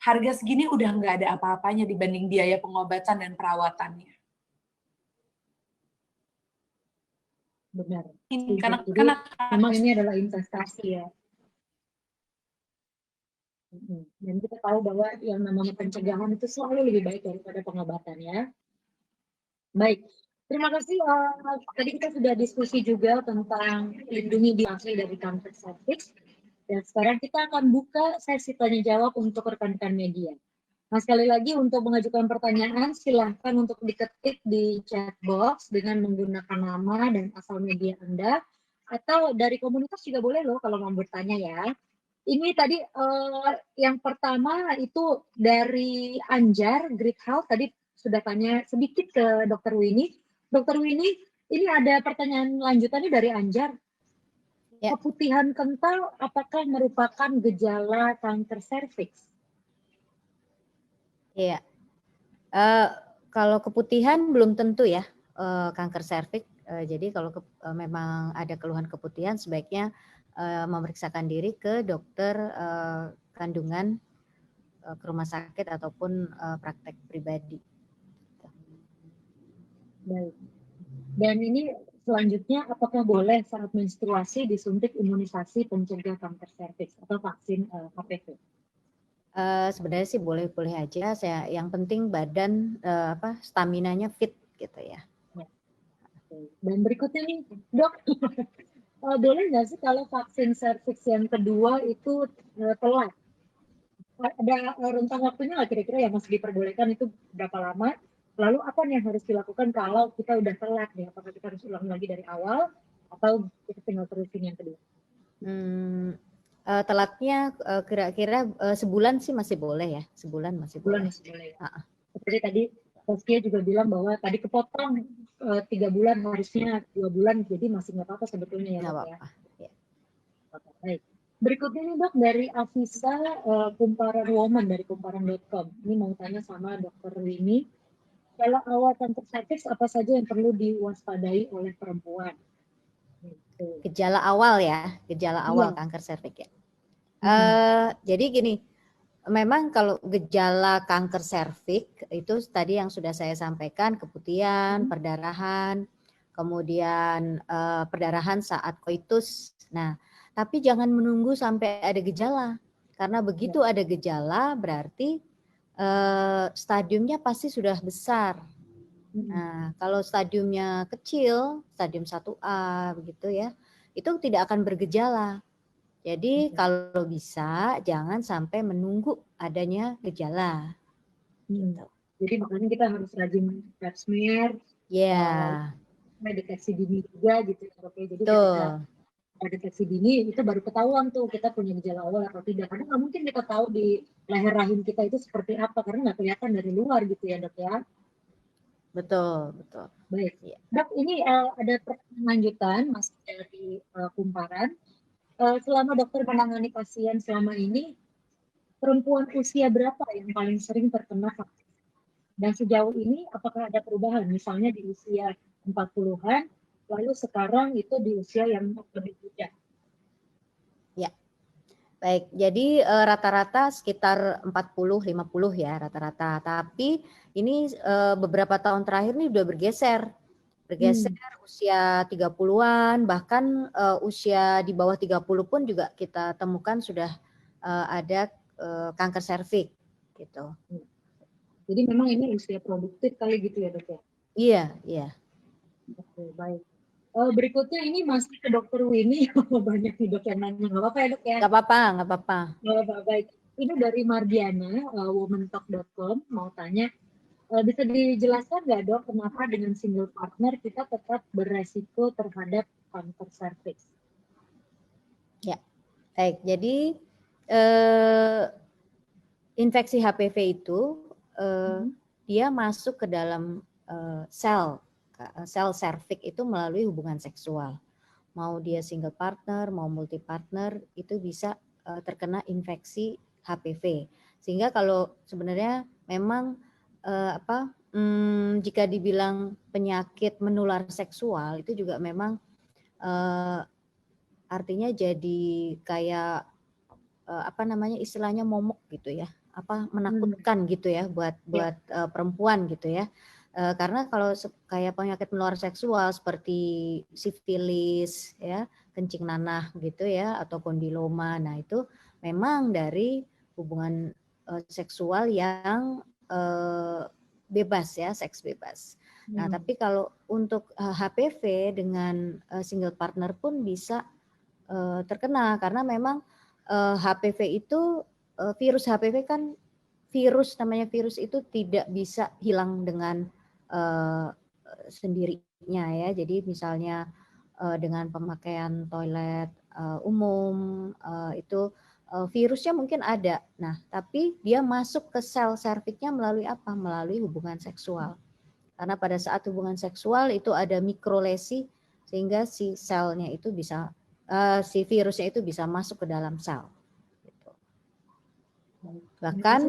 harga segini udah nggak ada apa-apanya dibanding biaya pengobatan dan perawatannya. Benar. Karena memang ini adalah investasi ya. Dan kita tahu bahwa yang namanya pencegahan itu selalu lebih baik daripada pengobatan ya. Baik. Terima kasih. Tadi kita sudah diskusi juga tentang lindungi diri dari kanker serviks. Dan sekarang kita akan buka sesi tanya jawab untuk rekan-rekan media. Nah, sekali lagi untuk mengajukan pertanyaan, silahkan untuk diketik di chat box dengan menggunakan nama dan asal media Anda. Atau dari komunitas juga boleh loh kalau mau bertanya ya. Ini tadi yang pertama itu dari Anjar, Great Health. Tadi sudah tanya sedikit ke Dr. Winnie. Dr. Winnie, ini ada pertanyaan lanjutannya dari Anjar. Ya. Keputihan kental apakah merupakan gejala kanker serviks? Iya. Kalau keputihan belum tentu ya kanker serviks. Jadi kalau memang ada keluhan keputihan sebaiknya memeriksakan diri ke dokter kandungan, ke rumah sakit ataupun praktek pribadi. Baik. Dan ini selanjutnya apakah boleh saat menstruasi disuntik imunisasi pencegah kanker serviks atau vaksin HPV? Sebenarnya sih boleh-boleh aja. Yang penting badan staminanya fit gitu ya. Dan berikutnya nih dok, boleh nggak sih kalau vaksin serviks yang kedua itu telat? Ada rentang waktunya nggak kira-kira yang masih diperbolehkan itu berapa lama? Lalu apa yang harus dilakukan kalau kita udah telat nih? Apakah kita harus ulang lagi dari awal atau kita tinggal terusin yang kedua? Telatnya kira-kira sebulan sih masih boleh ya, sebulan masih boleh. Seperti tadi Saskia juga bilang bahwa tadi kepotong 3 bulan harusnya 2 bulan, jadi masih nggak apa-apa sebetulnya ya dok ya. Baik. Berikutnya nih dok dari Afisa Kumparan Woman dari kumparan.com. Ini mau tanya sama Dr. Winnie. Gejala awal kanker serviks apa saja yang perlu diwaspadai oleh perempuan? Gejala awal ya, gejala awal kanker serviks ya. Jadi gini, memang kalau gejala kanker serviks itu tadi yang sudah saya sampaikan, keputihan, perdarahan, kemudian perdarahan saat koitus. Nah, tapi jangan menunggu sampai ada gejala, karena begitu ada gejala berarti stadiumnya pasti sudah besar. Nah, kalau stadiumnya kecil, stadium 1A begitu ya, itu tidak akan bergejala. Jadi kalau bisa jangan sampai menunggu adanya gejala. Gitu. Jadi makanya kita harus rajin pap smear, deteksi dini juga gitu ya Dok. Jadi ketika ada deteksi dini itu baru ketahuan tuh kita punya gejala awal atau tidak. Karena nggak mungkin kita tahu di leher rahim kita itu seperti apa karena nggak kelihatan dari luar gitu ya Dok ya. Betul. Baik. Dok, ini ada pertanyaan lanjutan masih dari Kumparan. Selama dokter menangani pasien selama ini, perempuan usia berapa yang paling sering terkena vaksin? Dan sejauh ini apakah ada perubahan? Misalnya di usia 40-an, lalu sekarang itu di usia yang lebih muda. Ya, baik. Jadi rata-rata sekitar 40-50 ya rata-rata. Tapi ini beberapa tahun terakhir ini udah bergeser usia 30-an, bahkan usia di bawah 30 pun juga kita temukan sudah ada kanker serviks gitu. Jadi memang ini usia produktif kali gitu ya Dok ya? Iya. Oke, baik. Berikutnya ini masih ke Dokter Winnie. Banyak nih Dok yang nanya, nggak apa-apa ya Dok ya? Nggak apa-apa. Baik. Ini dari Mardiana, womantalk.com, mau tanya, bisa dijelaskan nggak Dok, kenapa dengan single partner kita tetap beresiko terhadap kanker serviks? Ya, baik. Jadi infeksi HPV itu dia masuk ke dalam sel serviks itu melalui hubungan seksual. Mau dia single partner, mau multi partner, itu bisa terkena infeksi HPV. Sehingga kalau sebenarnya memang jika dibilang penyakit menular seksual itu juga memang artinya jadi kayak istilahnya momok gitu ya, menakutkan gitu ya buat perempuan gitu ya. Karena kalau kayak penyakit menular seksual seperti sifilis ya, kencing nanah gitu ya, atau kondiloma, nah itu memang dari hubungan seksual yang bebas ya, seks bebas. Nah, tapi kalau untuk HPV dengan single partner pun bisa terkena karena memang HPV itu virus HPV kan namanya virus itu tidak bisa hilang dengan sendirinya ya. Jadi misalnya dengan pemakaian toilet umum itu virusnya mungkin ada. Nah, tapi dia masuk ke sel serviksnya melalui apa? Melalui hubungan seksual. Karena pada saat hubungan seksual itu ada mikrolesi sehingga si selnya itu bisa si virusnya itu bisa masuk ke dalam sel. Gitu. Bahkan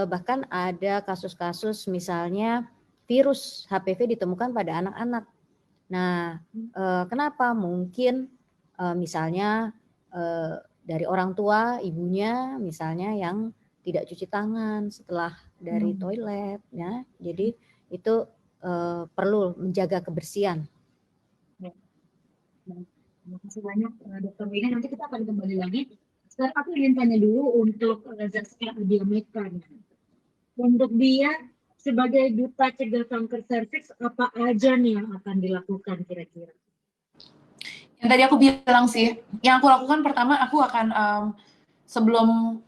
bahkan ada kasus-kasus misalnya virus HPV ditemukan pada anak-anak. Nah, kenapa? Mungkin misalnya dari orang tua, ibunya misalnya yang tidak cuci tangan setelah dari toilet, ya. Jadi itu perlu menjaga kebersihan. Terima kasih banyak Dr. Wina. Nanti kita akan kembali lagi. Sekarang aku ingin tanya dulu untuk Zaskia Adiameka. Untuk dia sebagai duta cegah kanker serviks, apa aja nih yang akan dilakukan kira-kira? Yang tadi aku bilang sih, yang aku lakukan pertama aku akan sebelum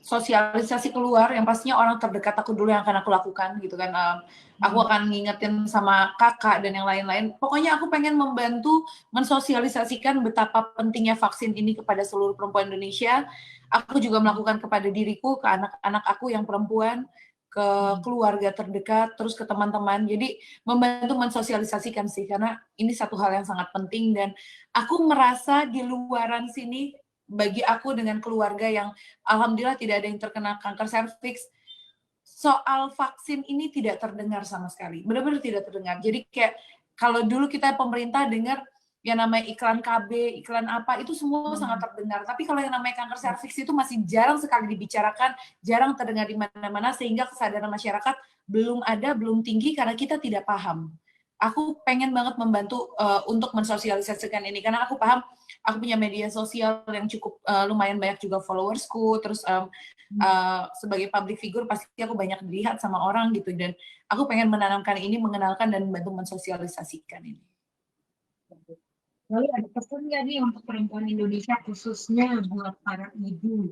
sosialisasi keluar, yang pastinya orang terdekat aku dulu yang akan aku lakukan gitu kan. Aku akan ngingetin sama kakak dan yang lain-lain. Pokoknya aku pengen membantu mensosialisasikan betapa pentingnya vaksin ini kepada seluruh perempuan Indonesia. Aku juga melakukan kepada diriku, ke anak-anak aku yang perempuan, ke keluarga terdekat, terus ke teman-teman. Jadi membantu mensosialisasikan sih, karena ini satu hal yang sangat penting dan aku merasa di luaran sini bagi aku dengan keluarga yang alhamdulillah tidak ada yang terkena kanker serviks, soal vaksin ini tidak terdengar sama sekali. Benar-benar tidak terdengar. Jadi kayak kalau dulu kita pemerintah dengar yang namanya iklan KB, iklan apa, itu semua sangat terdengar. Tapi kalau yang namanya kanker serviks itu masih jarang sekali dibicarakan, jarang terdengar di mana-mana, sehingga kesadaran masyarakat belum ada, belum tinggi karena kita tidak paham. Aku pengen banget membantu untuk mensosialisasikan ini, karena aku paham, aku punya media sosial yang cukup lumayan banyak juga followersku, terus sebagai public figure pasti aku banyak dilihat sama orang gitu, dan aku pengen menanamkan ini, mengenalkan dan membantu mensosialisasikan ini. Lalu ada pesan nggak nih untuk perempuan Indonesia khususnya buat para ibu?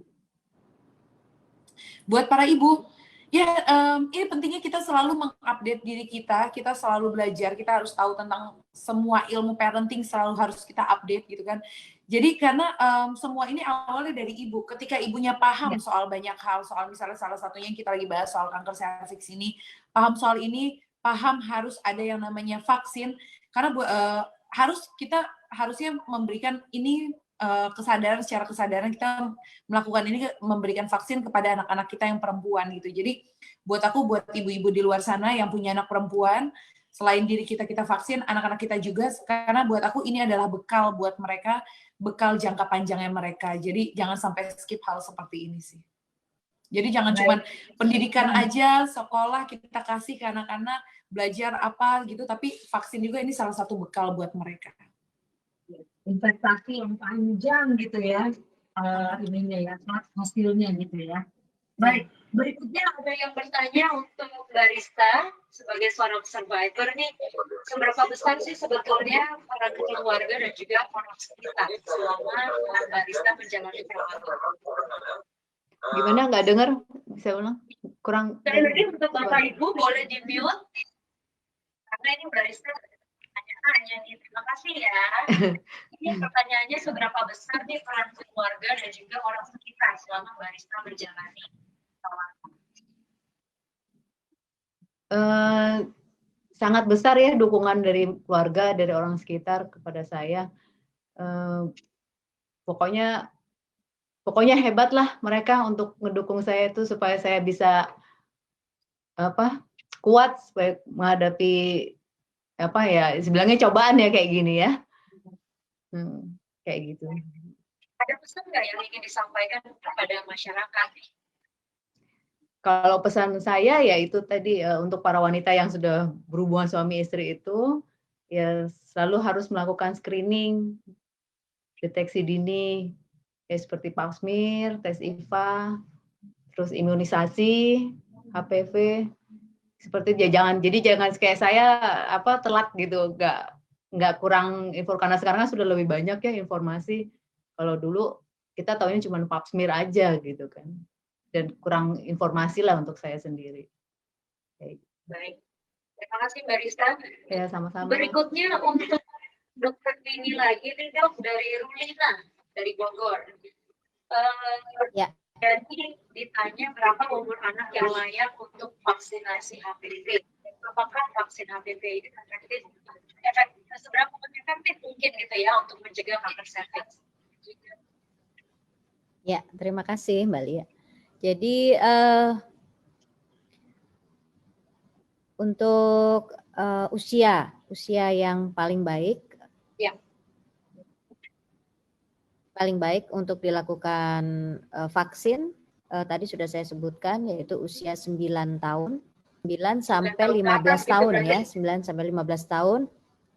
Buat para ibu, ya ini pentingnya kita selalu mengupdate diri kita selalu belajar, kita harus tahu tentang semua ilmu parenting, selalu harus kita update gitu kan. Jadi karena semua ini awalnya dari ibu, ketika ibunya paham soal banyak hal, soal misalnya salah satunya yang kita lagi bahas soal kanker serviks ini, paham soal ini, paham harus ada yang namanya vaksin, karena harusnya memberikan ini kesadaran, secara kesadaran kita melakukan ini, memberikan vaksin kepada anak-anak kita yang perempuan gitu. Jadi buat aku, buat ibu-ibu di luar sana yang punya anak perempuan, selain diri kita vaksin, anak-anak kita juga, karena buat aku ini adalah bekal buat mereka, bekal jangka panjangnya mereka. Jadi jangan sampai skip hal seperti ini sih. Jadi jangan cuma pendidikan aja, sekolah kita kasih ke anak-anak, belajar apa gitu, tapi vaksin juga ini salah satu bekal buat mereka. Investasi yang panjang gitu ya, ininya ya, hasilnya gitu ya. Baik, berikutnya Ada yang bertanya untuk Barista sebagai seorang survivor nih, seberapa besar sih sebetulnya peran keluarga dan juga orang sekitar selama Barista menjalani perawatan? Gimana, nggak dengar? Bisa ulang? Kurang. Sekali lagi untuk Bapak Ibu boleh di-mute karena ini Barista pertanyaannya nih. Terima kasih ya. Ini pertanyaannya, seberapa besar nih peran keluarga dan juga orang sekitar selama Barista menjalani perawatan? Sangat besar ya dukungan dari keluarga, dari orang sekitar kepada saya. Pokoknya hebat lah mereka untuk mendukung saya itu supaya saya bisa kuat supaya menghadapi sebenarnya cobaan ya kayak gini ya. Kayak gitu. Ada pesan nggak yang ingin disampaikan kepada masyarakat? Kalau pesan saya ya itu tadi, untuk para wanita yang sudah berhubungan suami istri itu ya selalu harus melakukan screening, deteksi dini, ya seperti pap smear, tes IVA, terus imunisasi, HPV, seperti jangan kayak saya telat gitu, nggak kurang info, karena sekarang kan sudah lebih banyak ya informasi. Kalau dulu kita taunya cuma pap smear aja gitu kan, dan kurang informasi lah untuk saya sendiri. Baik, terima kasih Mbak Rista. Ya, sama-sama. Berikutnya untuk Dokter Dini lagi nih Dok, dari Rulina, dari Bogor. Jadi ditanya berapa umur anak yang layak untuk vaksinasi HPV. Apakah vaksin HPV ini seberapa efektif mungkin gitu ya untuk mencegah kanker serviks? Ya, terima kasih Mbak Lia. Jadi untuk usia yang paling baik, untuk dilakukan vaksin tadi sudah saya sebutkan, yaitu usia 9 tahun, 9 sampai 15 tahun ya, 9 sampai 15 tahun,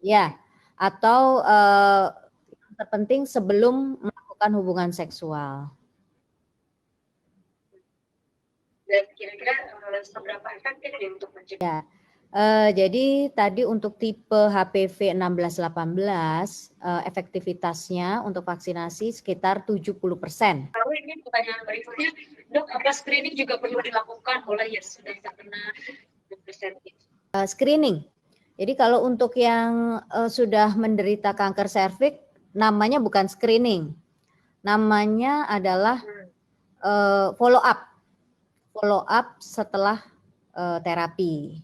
ya, atau yang terpenting sebelum melakukan hubungan seksual. Dan kira-kira seberapa efektif untuk mencegah? Jadi tadi untuk tipe HPV 16-18 efektivitasnya untuk vaksinasi sekitar 70%. Lalu ini pertanyaan berikutnya, Dok, apa screening juga perlu dilakukan oleh yang sudah terkena kanker serviks? Screening. Jadi kalau untuk yang sudah menderita kanker serviks, namanya bukan screening, namanya adalah follow up setelah terapi.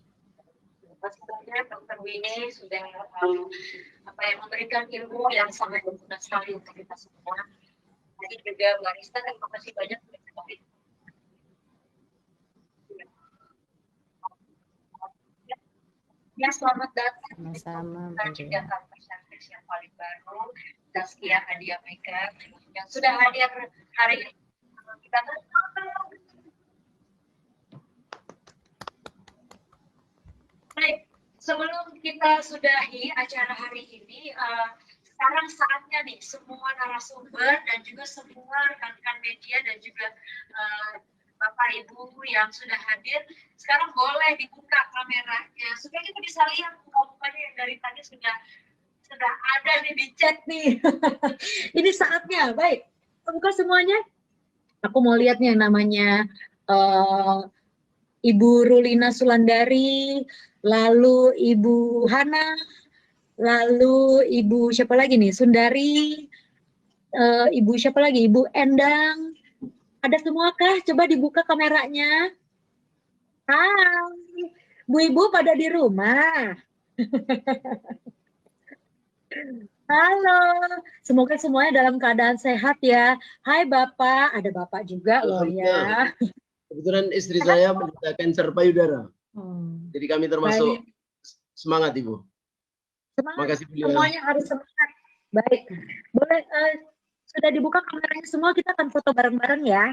Pastinya Dokter Winnie sudah memberikan ilmu yang sangat berguna sekali untuk kita semua. Jadi juga Barista, terima kasih banyak. Ya, selamat datang. Sama-sama. Juga kanker serviks yang paling baru, Zaskia Adia Maker, yang sudah hadir hari ini. Kita baik, sebelum kita sudahi acara hari ini, sekarang saatnya nih semua narasumber dan juga semua rekan-rekan media dan juga Bapak Ibu yang sudah hadir, sekarang boleh dibuka kameranya supaya kita bisa lihat muka-mukanya yang dari tadi sudah ada nih di chat nih. Ini saatnya, baik. Buka semuanya. Aku mau lihat nih yang namanya Ibu Rulina Sulandari, lalu Ibu Hana, lalu Ibu siapa lagi nih? Sundari, Ibu siapa lagi? Ibu Endang. Ada semua kah? Coba dibuka kameranya. Hai, Bu-ibu pada di rumah. Halo, semoga semuanya dalam keadaan sehat ya. Hai Bapak, ada Bapak juga loh ya. Kebetulan istri saya menderita kanker payudara. Jadi kami termasuk semangat Ibu. Semangat. Makasih beliau. Semuanya harus semangat. Baik, boleh sudah dibuka kameranya semua, kita akan foto bareng-bareng ya.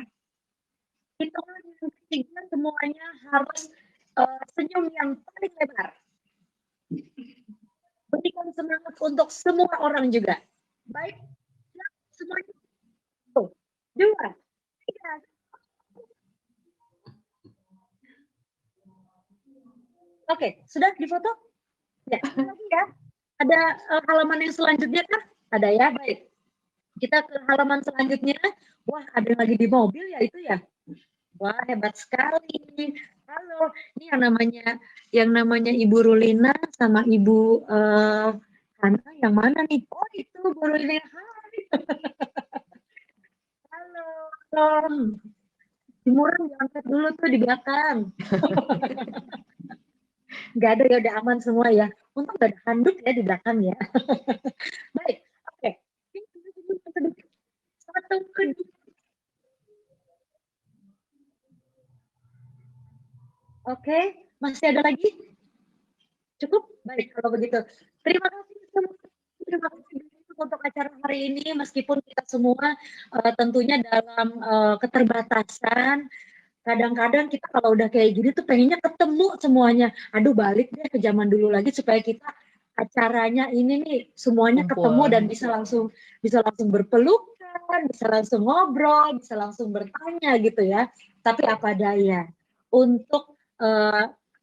Kita yang ketiga semuanya harus senyum yang paling lebar. Berikan semangat untuk semua orang juga. Baik, semuanya. 1, 2, 3. Oke, sudah difoto? Ya, lagi ya. Ada halaman yang selanjutnya kah? Ada ya, baik. Kita ke halaman selanjutnya. Wah, ada yang lagi di mobil ya itu ya. Wah, hebat sekali. Halo, ini yang namanya Ibu Rulina sama Ibu Hana, yang mana nih? Oh, itu Bu Rulina. Hai. Halo, Tom. Jemuran diangkat dulu tuh di belakang. Nggak ada ya, udah aman semua ya. Untung nggak ada handuk ya di belakang ya. Baik, oke. Satu, kedua. Oke, masih ada lagi? Cukup? Baik, kalau begitu. Terima kasih untuk acara hari ini, meskipun kita semua tentunya dalam keterbatasan. Kadang-kadang kita kalau udah kayak gini tuh pengennya ketemu semuanya. Aduh, balik deh ke zaman dulu lagi supaya kita acaranya ini nih semuanya ketemu dan bisa langsung berpelukan, bisa langsung ngobrol, bisa langsung bertanya gitu ya. Tapi apa daya, untuk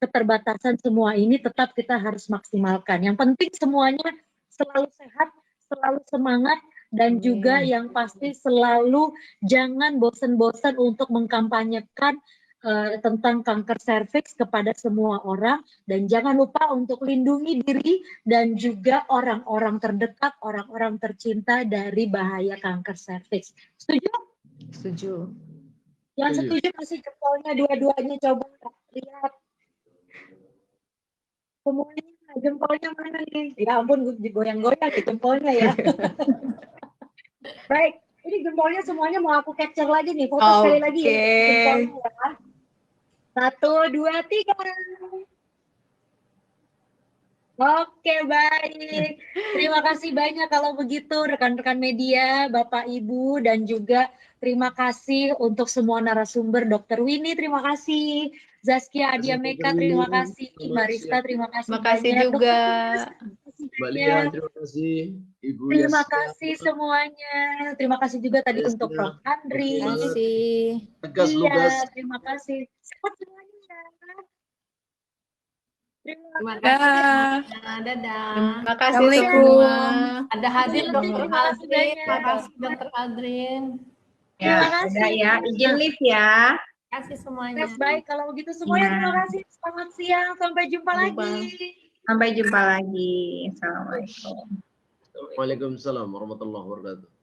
keterbatasan semua ini tetap kita harus maksimalkan. Yang penting semuanya selalu sehat, selalu semangat, dan juga yang pasti selalu jangan bosan-bosan untuk mengkampanyekan tentang kanker serviks kepada semua orang, dan jangan lupa untuk lindungi diri dan juga orang-orang terdekat, orang-orang tercinta dari bahaya kanker serviks. Setuju? Setuju. Yang setuju kasih jempolnya dua-duanya, coba lihat. Semuanya jempolnya mana nih? Ya ampun, goyang-goyang jempolnya ya. Baik, ini jempolnya semuanya mau aku capture lagi nih, foto sekali lagi ya. Jempolnya ya. 1, 2, 3. Oke, baik. Terima kasih banyak kalau begitu rekan-rekan media, Bapak Ibu, dan juga terima kasih untuk semua narasumber. Dr. Winnie, terima kasih. Zaskia Adia Meka, terima kasih. Mbak Rista, terima kasih. Terima kasih juga. Mbak Lia, terima kasih. Ibu Terima Yaska, kasih semuanya. Terima kasih juga tadi untuk Prof. Andri. Terima kasih. Tegas Iya, Lugas. terima kasih. Sehat semuanya. Terima kasih. Dadah. Terima kasih Assalamualaikum. semua. Ada hadir Dr. Terima kasih Aldrin. banyak. Terima kasih Dr. Aldrin. Terima Ya, kasih. udah ya. Izin lift ya. Terima kasih semuanya. Baik, kalau begitu semuanya Ya. terima kasih. Selamat siang, sampai jumpa lagi. Sampai jumpa lagi. Assalamualaikum. Waalaikumsalam warahmatullahi wabarakatuh.